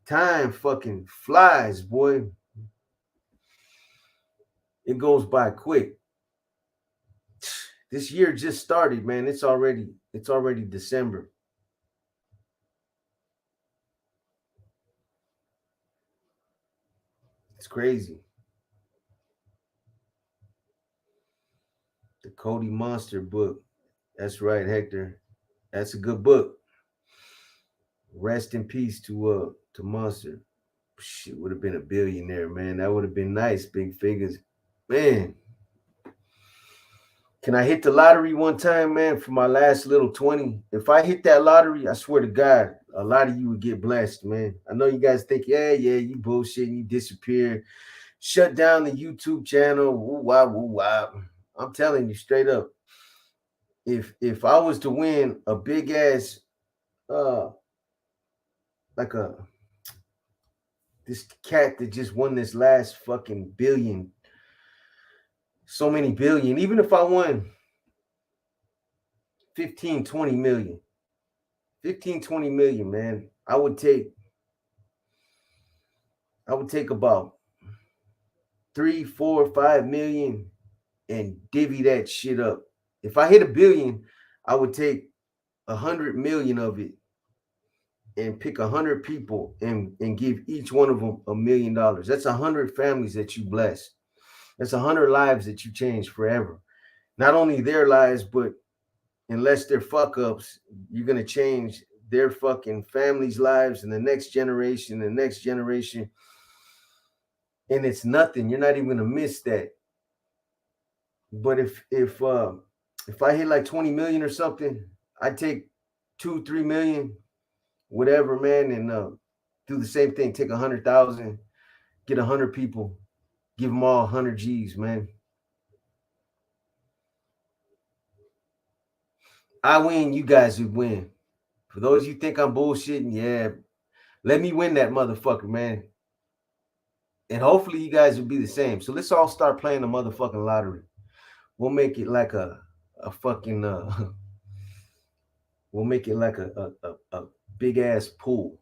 time fucking flies, boy. It goes by quick. This year just started, man. It's already December. It's crazy. The Cody Monster book. That's right, Hector. That's a good book. Rest in peace to Monster. Shit, would have been a billionaire, man. That would have been nice, big figures. Man, can I hit the lottery one time, man, for my last little 20? If I hit that lottery, I swear to God, a lot of you would get blessed, man. I know you guys think, yeah, you bullshit, you disappear, shut down the YouTube channel, woo wah, woo wah. I'm telling you straight up, if I was to win a big ass uh like a this cat that just won this last fucking billion, so many billion, even if I won 15, 20 million, 15, 20 million, man, I would take about 3, 4, 5 million and divvy that shit up. If I hit a billion, I would take 100 million of it and pick 100 people and give each one of them $1 million. That's 100 families that you bless. That's 100 lives that you change forever. Not only their lives, but unless they're fuck ups, you're gonna change their fucking families' lives and the next generation, the next generation. And it's nothing. You're not even gonna miss that. But if I hit like 20 million or something, I take 2, 3 million, whatever, man, and do the same thing. Take 100,000, get 100 people, give them all 100 G's, man. I win, you guys would win. For those you think I'm bullshitting, yeah, let me win that motherfucker, man. And hopefully you guys will be the same. So let's all start playing the motherfucking lottery. We'll make it like a fucking we'll make it like a big ass pool.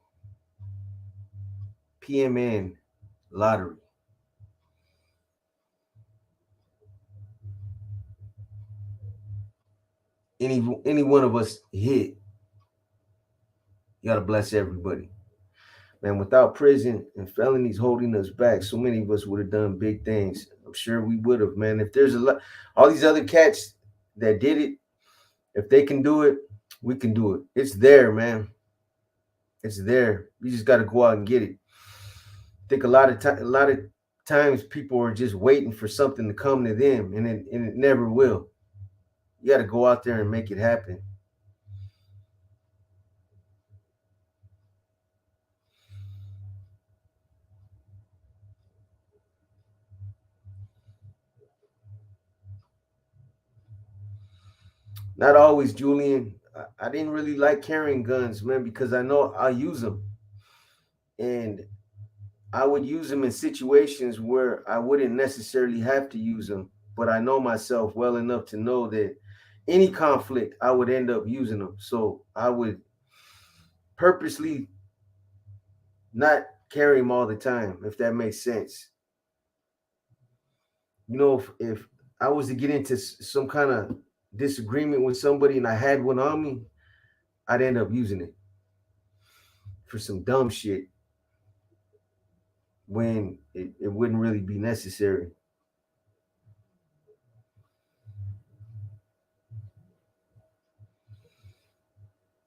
PMN lottery. Any one of us hit, you gotta bless everybody. Man, without prison and felonies holding us back, so many of us would have done big things. I'm sure we would have, man. If there's a lot, all these other cats that did it, if they can do it, we can do it. It's there, man. It's there. You just got to go out and get it. I think a lot of times people are just waiting for something to come to them, and it never will. You got to go out there and make it happen. Not always, Julian. I didn't really like carrying guns, man, because I know I'll use them. And I would use them in situations where I wouldn't necessarily have to use them, but I know myself well enough to know that any conflict, I would end up using them. So I would purposely not carry them all the time, if that makes sense. You know, if I was to get into some kind of disagreement with somebody and I had one on me, I'd end up using it for some dumb shit when it wouldn't really be necessary.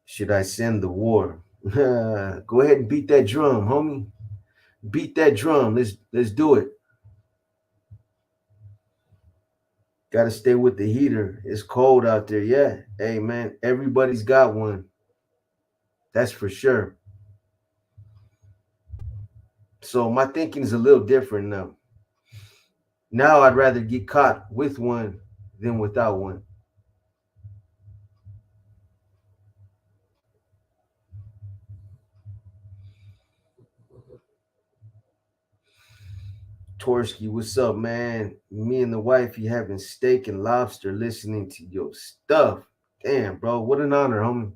Should I send the war? Go ahead and beat that drum, homie. Beat that drum. Let's do it. Gotta stay with the heater. It's cold out there. Yeah. Hey man, everybody's got one. That's for sure. So my thinking is a little different now. Now I'd rather get caught with one than without one. Torsky, what's up, man? Me and the wifey having steak and lobster listening to your stuff. Damn, bro. What an honor, homie.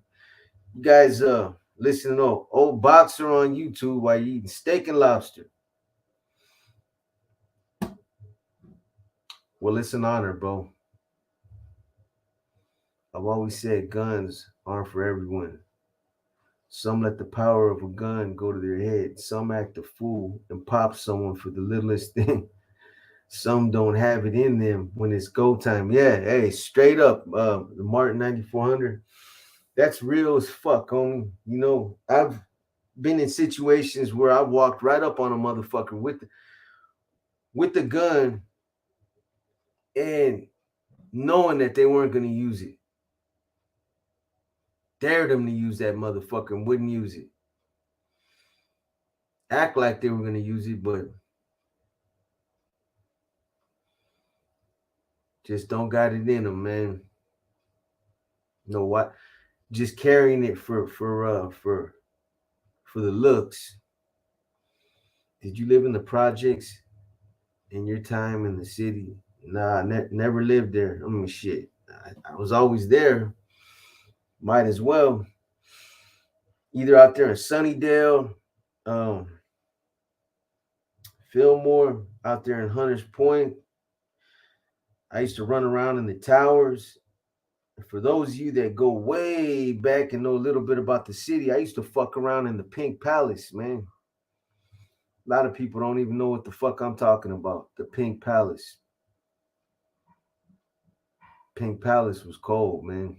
You guys listening to old boxer on YouTube while you eating steak and lobster. Well, it's an honor, bro. I've always said guns aren't for everyone. Some let the power of a gun go to their head. Some act a fool and pop someone for the littlest thing. Some don't have it in them when it's go time. Yeah, hey, straight up, the Martin 9400. That's real as fuck, homie. You know, I've been in situations where I walked right up on a motherfucker with the gun and knowing that they weren't going to use it. Dared them to use that motherfucker and wouldn't use it. Act like they were going to use it, but just don't got it in them, man. You know what? Just carrying it for the looks. Did you live in the projects in your time in the city? Nah, never lived there. I mean, shit. I was always there. Might as well. Either out there in Sunnydale, um, Fillmore, out there in Hunters Point. I used to run around in the towers. For those of you that go way back and know a little bit about the city, I used to fuck around in the Pink Palace, man. A lot of people don't even know what the fuck I'm talking about. The Pink Palace. Pink Palace was cold, man.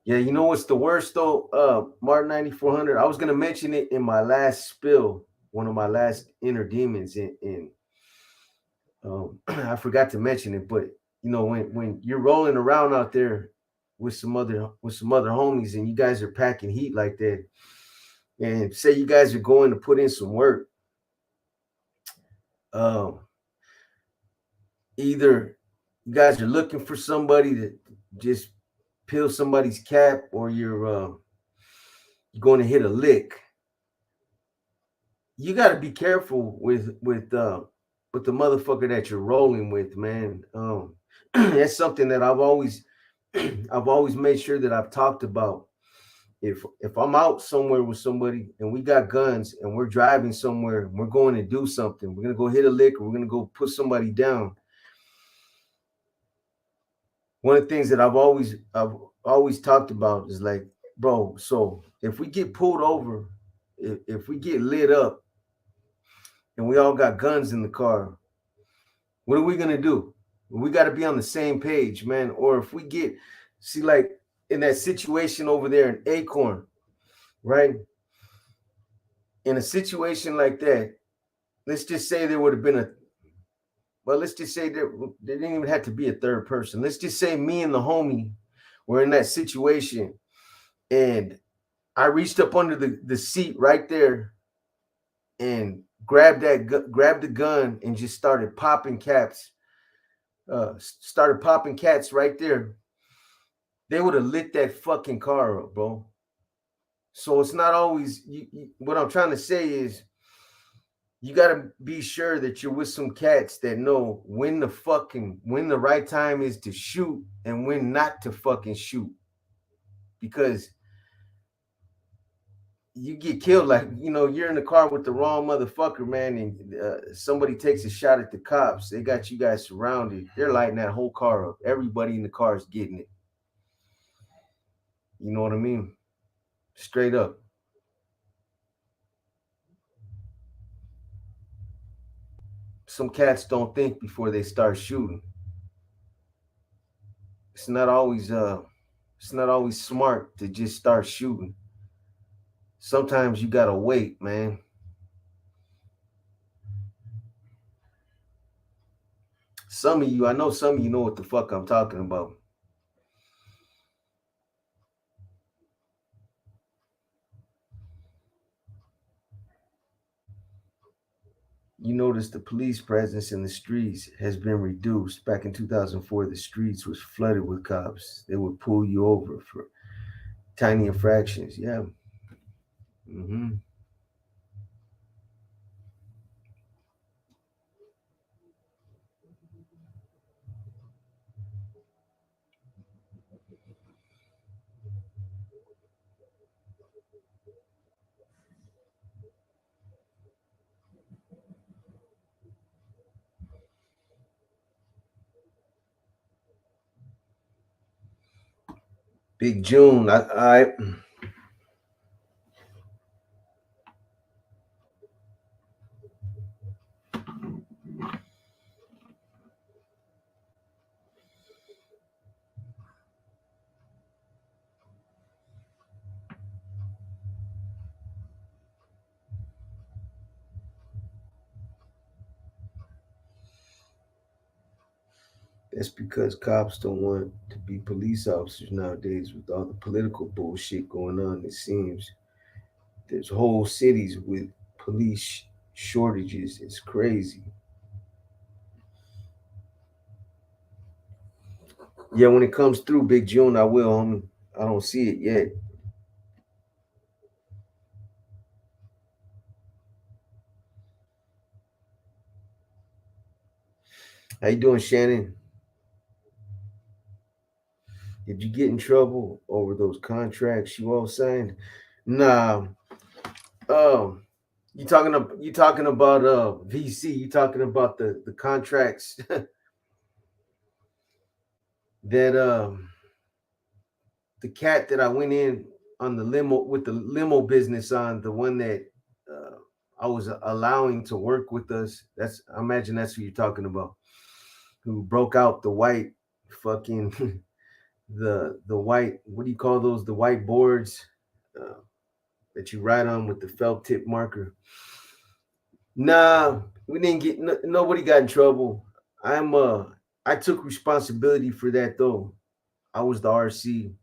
Yeah, you know what's the worst though? Martin 9400. I was gonna mention it in my last spill, one of my last inner demons in I forgot to mention it, but you know, when you're rolling around out there with some other homies and you guys are packing heat like that, and say you guys are going to put in some work, um, either you guys are looking for somebody to just peel somebody's cap, or you're going to hit a lick. You got to be careful with the motherfucker that you're rolling with, man. That's something that I've always I've always made sure that I've talked about. If I'm out somewhere with somebody and we got guns and we're driving somewhere and we're going to do something, we're gonna go hit a lick or we're gonna go put somebody down. One of the things that I've always talked about is like, bro, so if we get pulled over, if we get lit up and we all got guns in the car, what are we gonna do? We got to be on the same page, man. Or if we get, see, like in that situation over there in Acorn, right? In a situation like that, let's just say there would have been let's just say there didn't even have to be a third person. Let's just say me and the homie were in that situation and I reached up under the seat right there and grabbed the gun and just started popping caps. Started popping cats right there. They would have lit that fucking car up, bro. So it's not always what I'm trying to say is you got to be sure that you're with some cats that know when the right time is to shoot and when not to fucking shoot. Because you get killed. Like, you're in the car with the wrong motherfucker, man, and somebody takes a shot at the cops. They got you guys surrounded. They're lighting that whole car up. Everybody in the car is getting it. You know what I mean? Straight up. Some cats don't think before they start shooting. It's not always smart to just start shooting. Sometimes you gotta wait, man. I know some of you know what the fuck I'm talking about. You notice the police presence in the streets has been reduced. Back in 2004, the streets was flooded with cops. They would pull you over for tiny infractions. Yeah. Mm-hmm. Big June. I That's because cops don't want to be police officers nowadays with all the political bullshit going on. It seems there's whole cities with police shortages. It's crazy. Yeah, when it comes through Big June, I will, homie. I don't see it yet. How you doing, Shannon? Did you get in trouble over those contracts you all signed? Nah. Um, you talking about VC? You talking about the contracts that the cat that I went in on the limo with the limo business on, the one that uh, I was allowing to work with us. I imagine that's who you're talking about. Who broke out the white fucking the white, what do you call those? The white boards uh, that you write on with the felt tip marker. Nah, we didn't get nobody got in trouble. I took responsibility for that though. I was the RC.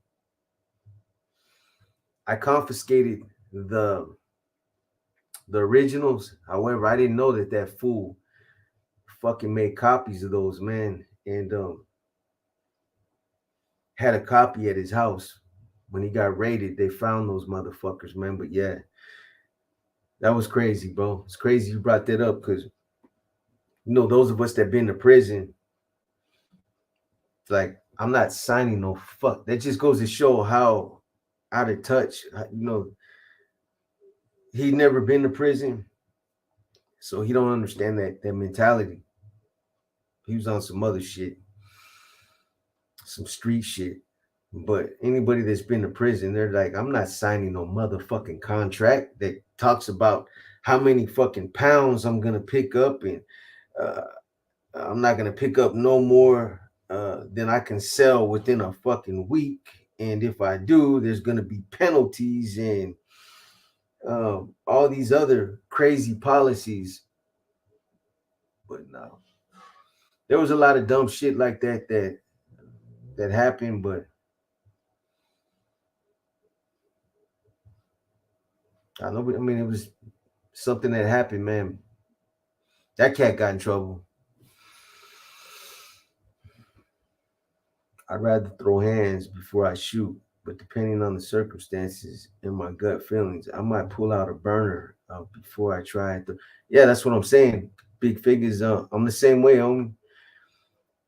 I confiscated the the originals. However, I didn't know that fool fucking made copies of those, man, and had a copy at his house. When he got raided, they found those motherfuckers, man. But yeah, that was crazy, bro. It's crazy you brought that up because those of us that been to prison, like, I'm not signing no fuck. That just goes to show how out of touch. He never been to prison, so he don't understand that mentality. He was on some other shit, some street shit. But anybody that's been to prison, they're like, I'm not signing no motherfucking contract that talks about how many fucking pounds I'm gonna pick up, and uh, I'm not gonna pick up no more than I can sell within a fucking week. And if I do, there's gonna be penalties and all these other crazy policies. But no, there was a lot of dumb shit like that happened. But I know. I mean, it was something that happened, man. That cat got in trouble. I'd rather throw hands before I shoot, but depending on the circumstances and my gut feelings, I might pull out a burner before I try it. Yeah, that's what I'm saying. Big figures. I'm the same way, homie.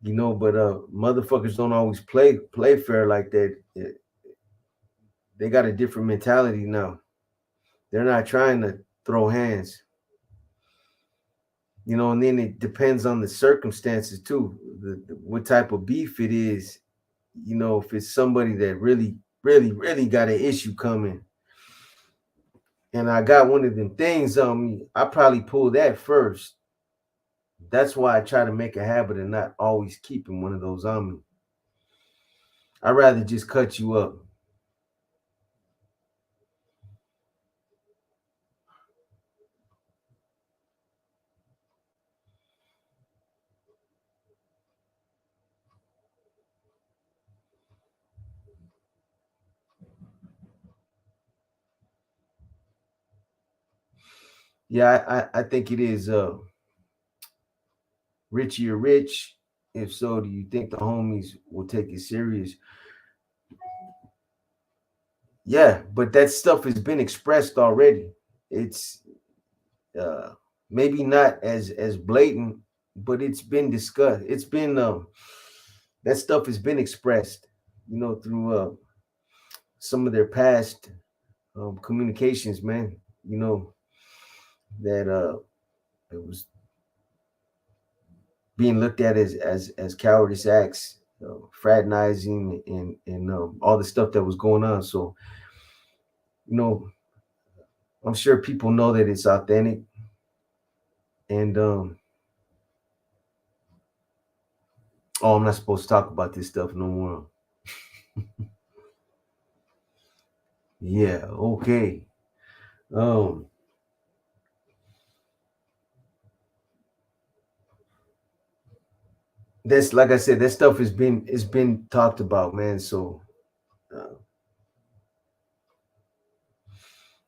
But motherfuckers don't always play fair like that. They got a different mentality now. They're not trying to throw hands. You know, and then it depends on the circumstances too, what type of beef it is. You know, if it's somebody that really got an issue coming, and I got one of them things on me, I probably pull that first. That's why I try to make a habit of not always keeping one of those on me. I'd rather just cut you up. Yeah, I think it is rich, you're rich. If so, do you think the homies will take it serious? Yeah, but that stuff has been expressed already. It's uh maybe not as blatant, but it's been discussed. It's been that stuff has been expressed, you know, through some of their past communications, man. You know, that it was being looked at as cowardice acts, fraternizing and all the stuff that was going on. So, you know, I'm sure people know that it's authentic, and oh, I'm not supposed to talk about this stuff no more. Yeah, okay. Um, that's like I said, that stuff has been talked about, man. So uh,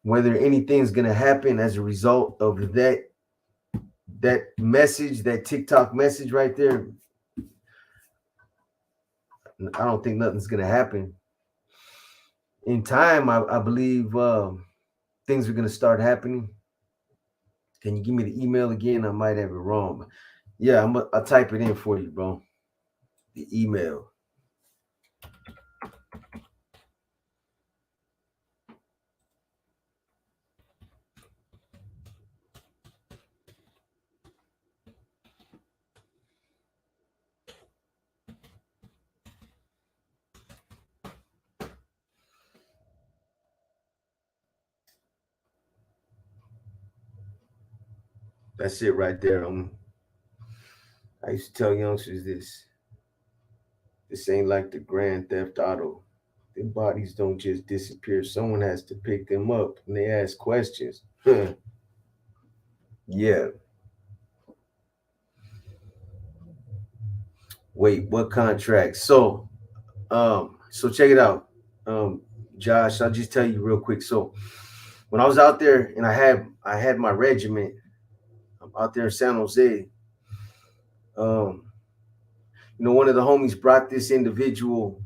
whether anything's gonna happen as a result of that message, that TikTok message right there, I don't think nothing's gonna happen. In time, I believe things are gonna start happening. Can you give me the email again? I might have it wrong. Yeah, I'll type it in for you, bro. The email. That's it right there. I used to tell youngsters this. This ain't like the Grand Theft Auto. Their bodies don't just disappear. Someone has to pick them up and they ask questions. Yeah. Wait, what contract? So check it out. Um, Josh, I'll just tell you real quick. So when I was out there and I had my regiment out there in San Jose, um, one of the homies brought this individual.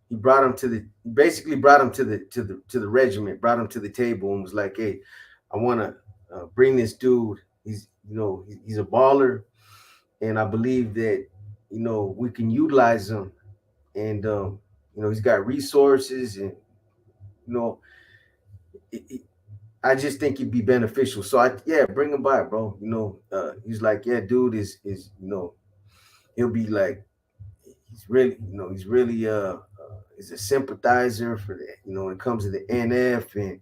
He brought him to the basically brought him to the regiment, brought him to the table, and was like, "Hey, I want to bring this dude. He's a baller, and I believe that we can utilize him, and he's got resources, and you know, it, it, I just think it'd be beneficial. So yeah, bring him by, bro. He's like, yeah, dude he'll be like, he's really is a sympathizer for the, when it comes to the NF, and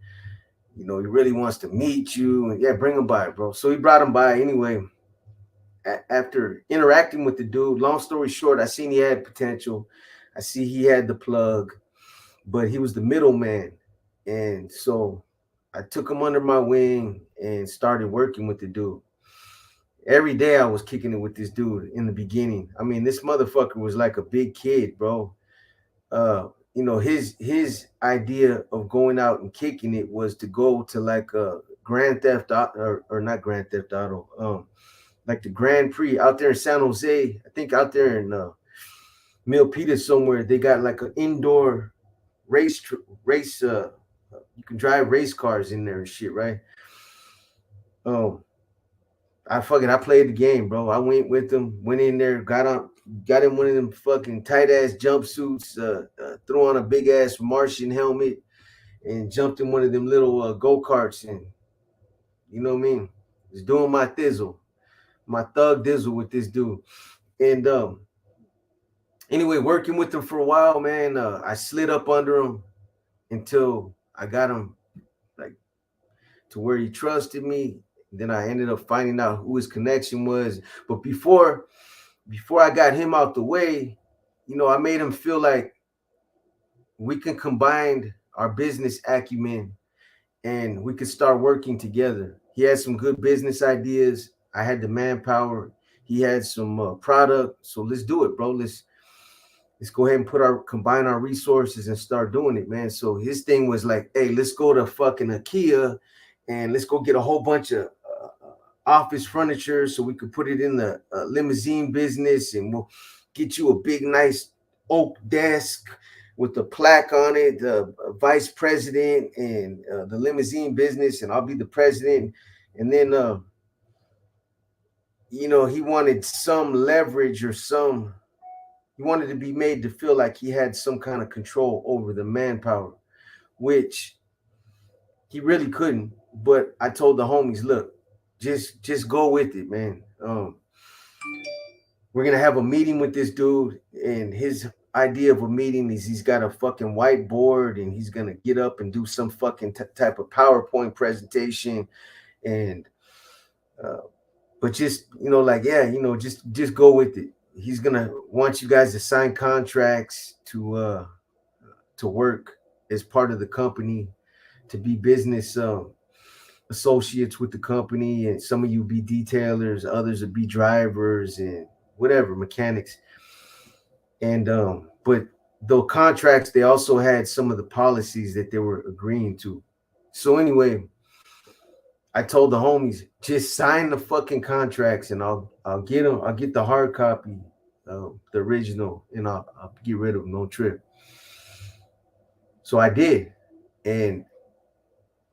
he really wants to meet you, and yeah, bring him by, bro. So he brought him by anyway. After interacting with the dude, long story short, I seen he had potential. I see he had the plug, but he was the middleman, and so I took him under my wing and started working with the dude. Every day I was kicking it with this dude in the beginning. I mean, this motherfucker was like a big kid, bro. His idea of going out and kicking it was to go to like a Grand Theft Auto, or not Grand Theft Auto, like the Grand Prix out there in San Jose. I think out there in Milpitas somewhere, they got like an indoor race. You can drive race cars in there and shit, right? Um, I played the game, bro. I went with them, went in there, got in one of them fucking tight ass jumpsuits, threw on a big ass Martian helmet, and jumped in one of them little go-karts, and you know what I mean, was doing my thizzle, my thug dizzle with this dude. And anyway, working with him for a while, man, I slid up under him until I got him like to where he trusted me. Then I ended up finding out who his connection was. But before I got him out the way, you know, I made him feel like we can combine our business acumen and we could start working together. He had some good business ideas. I had the manpower. He had some product. So let's do it, bro. Let's go ahead and combine our resources and start doing it, man. So his thing was like, hey, let's go to fucking IKEA and let's go get a whole bunch of office furniture so we could put it in the limousine business, and we'll get you a big, nice oak desk with a plaque on it, the vice president and the limousine business, and I'll be the president. And then, you know, he wanted some leverage or he wanted to be made to feel like he had some kind of control over the manpower, which he really couldn't. But I told the homies, look, just go with it, man. We're gonna have a meeting with this dude, and his idea of a meeting is he's got a fucking whiteboard, and he's gonna get up and do some fucking type of PowerPoint presentation, and but just, you know, like, yeah, you know, just go with it. He's gonna want you guys to sign contracts to work as part of the company, to be business associates with the company, and some of you be detailers, others would be drivers and whatever, mechanics. And but the contracts, they also had some of the policies that they were agreeing to. So anyway, I told the homies, just sign the fucking contracts and I'll get them. I'll get the hard copy, the original, and I'll get rid of them. No trip. So I did, and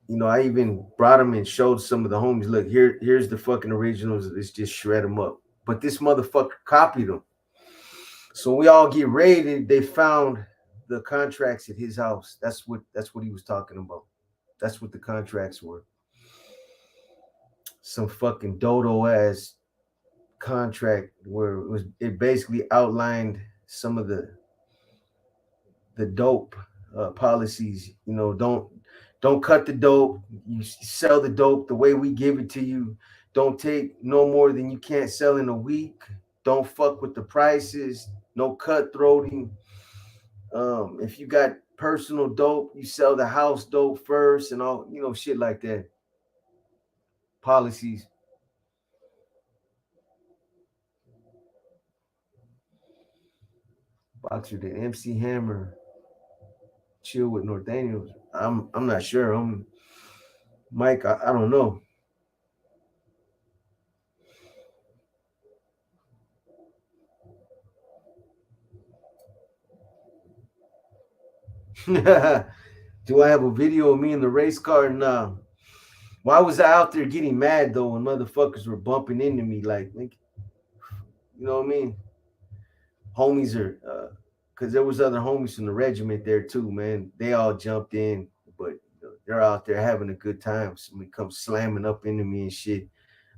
you know, I even brought them and showed some of the homies, look, here's the fucking originals. Let's just shred them up. But this motherfucker copied them. So we all get raided. They found the contracts at his house. That's what he was talking about. That's what the contracts were. Some fucking dodo ass contract where it basically outlined some of the dope policies. You know, don't cut the dope. You sell the dope the way we give it to you. Don't take no more than you can't sell in a week. Don't fuck with the prices. No cutthroating. If you got personal dope, you sell the house dope first, and all, you know, shit like that. Policies. Boxer the MC Hammer. Chill with Northaniels. I'm not sure. Mike. I don't know. Do I have a video of me in the race car? Nah. Why was I out there getting mad though when motherfuckers were bumping into me? Like you know what I mean? Homies are, because there was other homies from the regiment there too, man. They all jumped in, but they're out there having a good time. Somebody comes slamming up into me and shit.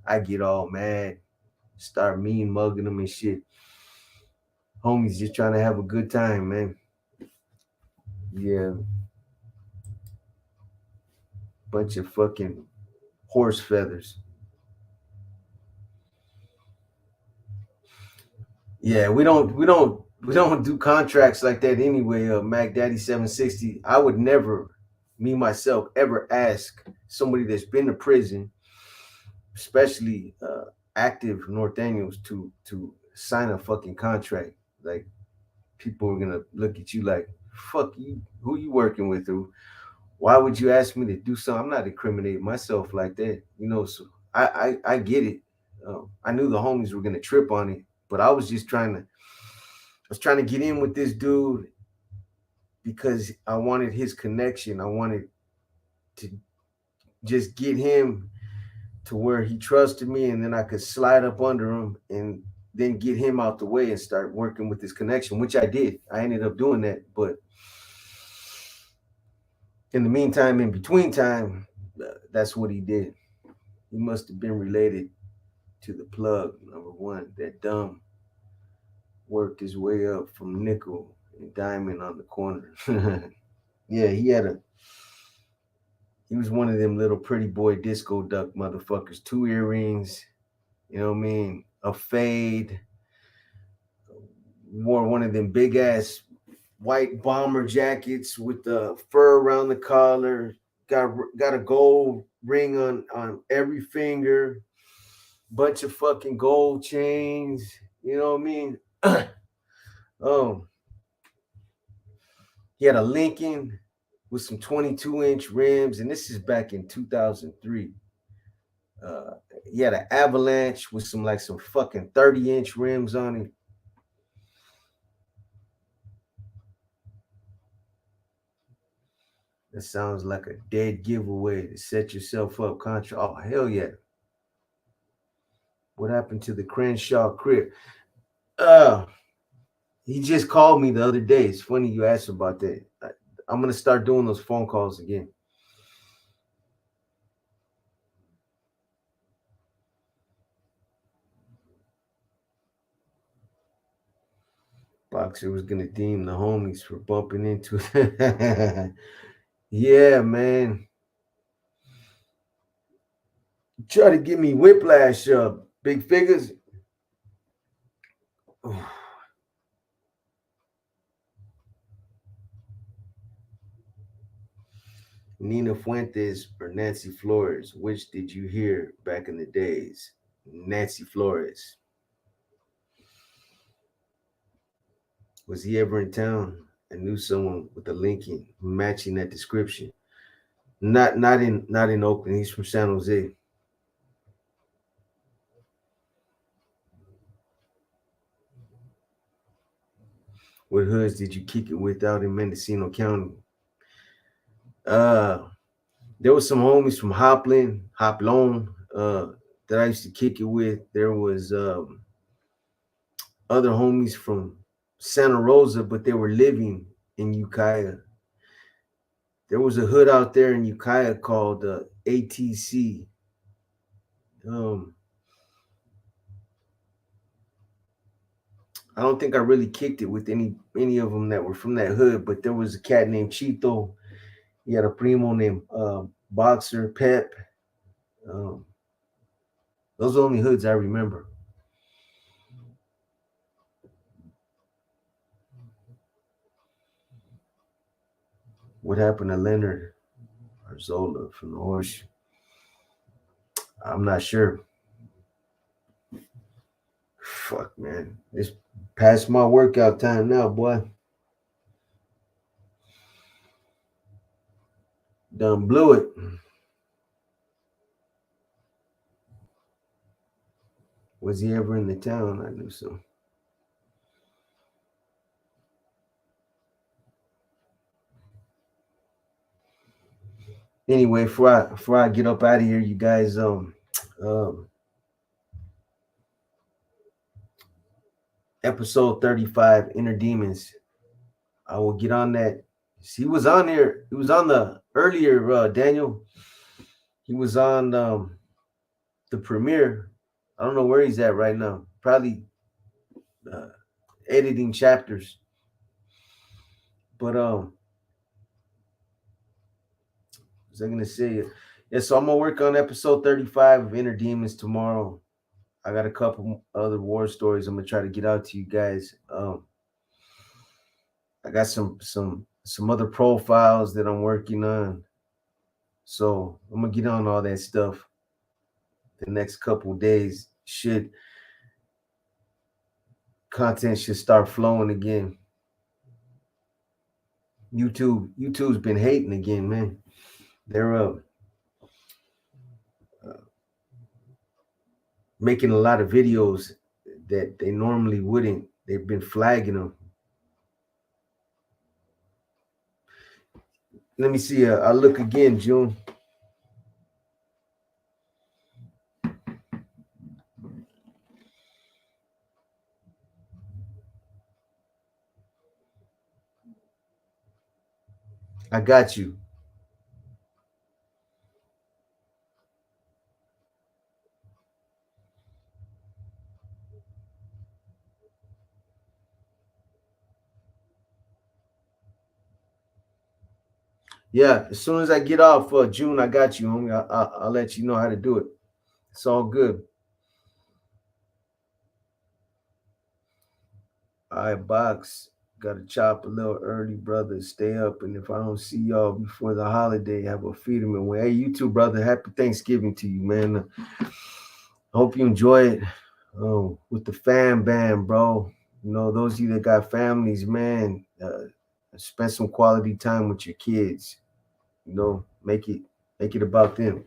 I get all mad, start mean mugging them and shit. Homies just trying to have a good time, man. Yeah, bunch of fucking horse feathers. Yeah, we don't do contracts like that anyway. Mac Daddy 760. I would never, me myself, ever ask somebody that's been to prison, especially active Northaniels, to sign a fucking contract. Like, people are gonna look at you like, fuck you, who you working with? Who? Why would you ask me to do something? I'm not incriminating myself like that, you know. So I get it. I knew the homies were gonna trip on it, but I was just trying to get in with this dude because I wanted his connection. I wanted to just get him to where he trusted me, and then I could slide up under him and then get him out the way and start working with his connection, which I did. I ended up doing that, but In the meantime, in between time, that's what he did. He must have been related to the plug, number one. That dumb worked his way up from nickel and diamond on the corner. Yeah, he was one of them little pretty boy disco duck motherfuckers. 2 earrings, you know what I mean? A fade, wore one of them big ass white bomber jackets with the fur around the collar. Got a gold ring on every finger. Bunch of fucking gold chains. You know what I mean? Oh, he had a Lincoln with some 22-inch rims, and this is back in 2003. Uh, he had an Avalanche with some fucking 30-inch rims on it. That sounds like a dead giveaway to set yourself up. Oh, hell yeah. What happened to the Crenshaw crib? Uh, he just called me the other day. It's funny you asked about that. I'm gonna start doing those phone calls again. Boxer was gonna deem the homies for bumping into it. Yeah, man. Try to give me whiplash, big figures. Nina Fuentes or Nancy Flores? Which did you hear back in the days? Nancy Flores. Was he ever in town? I knew someone with a Lincoln matching that description. Not in Oakland. He's from San Jose. What hoods did you kick it with out in Mendocino County? Uh, there was some homies from Hoplon, that I used to kick it with. There was other homies from Santa Rosa, but they were living in Ukiah. There was a hood out there in Ukiah called ATC. Um, I don't think I really kicked it with any of them that were from that hood, but there was a cat named Chito. He had a primo named Boxer Pep. Um, those are the only hoods I remember. What happened to Leonard Arzola from the Horseshoe? I'm not sure. Fuck, man. It's past my workout time now, boy. Done blew it. Was he ever in the town? I knew so. Anyway, before I get up out of here, you guys, um, episode 35, Inner Demons. I will get on that. He was on there. He was on the earlier, Daniel. He was on the premiere. I don't know where he's at right now. Probably uh, editing chapters. But what was I gonna say? Yeah, so I'm gonna work on episode 35 of Inner Demons tomorrow. I got a couple other war stories I'm gonna try to get out to you guys. I got some other profiles that I'm working on. So I'm gonna get on all that stuff the next couple days. Content should start flowing again. YouTube's been hating again, man. They're making a lot of videos that they normally wouldn't. They've been flagging them. Let me see. I'll look again, June. I got you. Yeah, as soon as I get off June, I got you, homie. I'll let you know how to do it. It's all good. All right, Box. Got to chop a little early, brother. Stay up. And if I don't see y'all before the holiday, have a freedom and way. Hey, you too, brother. Happy Thanksgiving to you, man. Hope you enjoy it with the fam bam, bro. You know, those of you that got families, man, spend some quality time with your kids. You know, make it about them.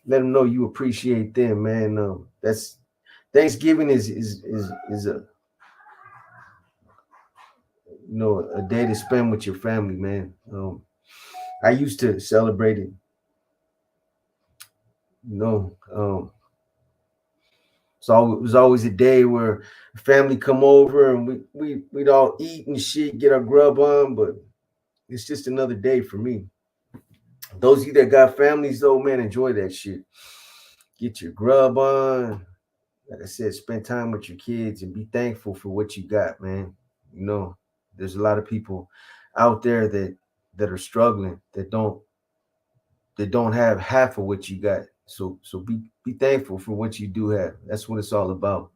Let them know you appreciate them, man. That's Thanksgiving is a a day to spend with your family, man. I used to celebrate it, you know. So it was always a day where family come over and we'd all eat and shit, get our grub on, but it's just another day for me. Those of you that got families though, man, enjoy that shit. Get your grub on. Like I said, spend time with your kids and be thankful for what you got, man. You know, there's a lot of people out there that are struggling, that don't have half of what you got. So be thankful for what you do have. That's what it's all about.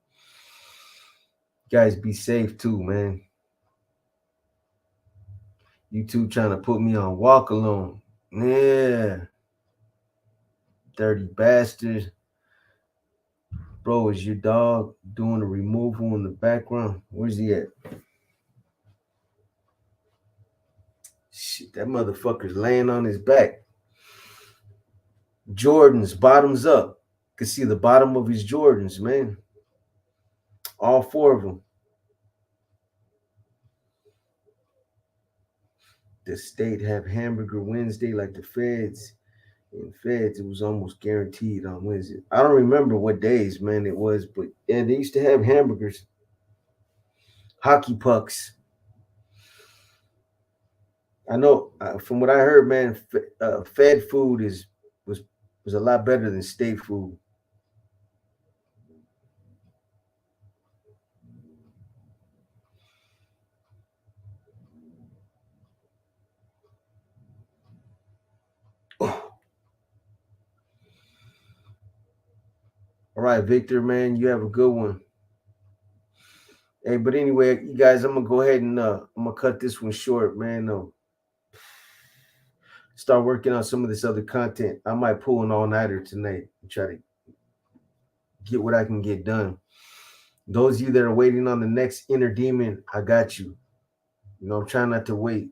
Guys, be safe too, man. You two trying to put me on walk alone. Yeah. Dirty bastard. Bro, is your dog doing a removal in the background? Where's he at? Shit, that motherfucker's laying on his back. Jordans, bottoms up. Can see the bottom of his Jordans, man. All four of them. The state have hamburger Wednesday like the feds. In feds, it was almost guaranteed on Wednesday. I don't remember what days, man, it was, but yeah, they used to have hamburgers, hockey pucks. I know from what I heard, man, Fed food was a lot better than state food. All right, Victor, man, you have a good one. Hey, but anyway, you guys, I'm gonna go ahead and I'm gonna cut this one short, man. Start working on some of this other content. I might pull an all-nighter tonight and try to get what I can get done. Those of you that are waiting on the next inner demon, I got you. You know, I'm trying not to wait.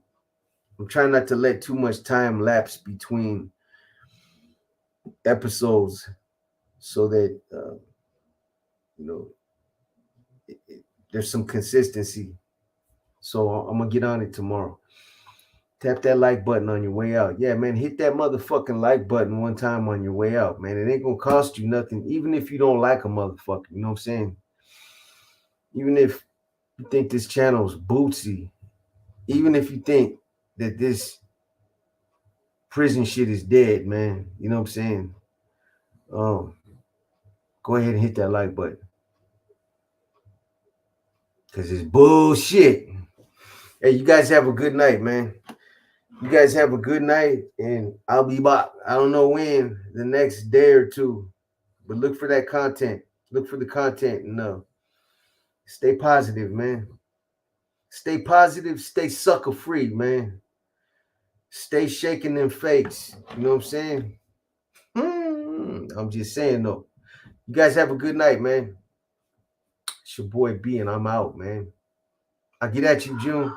I'm trying not to let too much time lapse between episodes so that you know there's some consistency. So I'm gonna get on it tomorrow. Tap that like button on your way out. Yeah, man, hit that motherfucking like button one time on your way out, man. It ain't gonna cost you nothing, even if you don't like a motherfucker. You know what I'm saying? Even if you think this channel is bootsy, even if you think that this prison shit is dead, man. You know what I'm saying? Um, Go ahead and hit that like button. Cause it's bullshit. Hey, you guys have a good night, man. You guys have a good night, and I'll be back. I don't know when, the next day or two, but look for that content. Look for the content and stay positive, man. Stay positive, stay sucker free, man. Stay shaking them fakes. You know what I'm saying? I'm just saying though. You guys have a good night, man. It's your boy B, and I'm out, man. I'll get at you, June.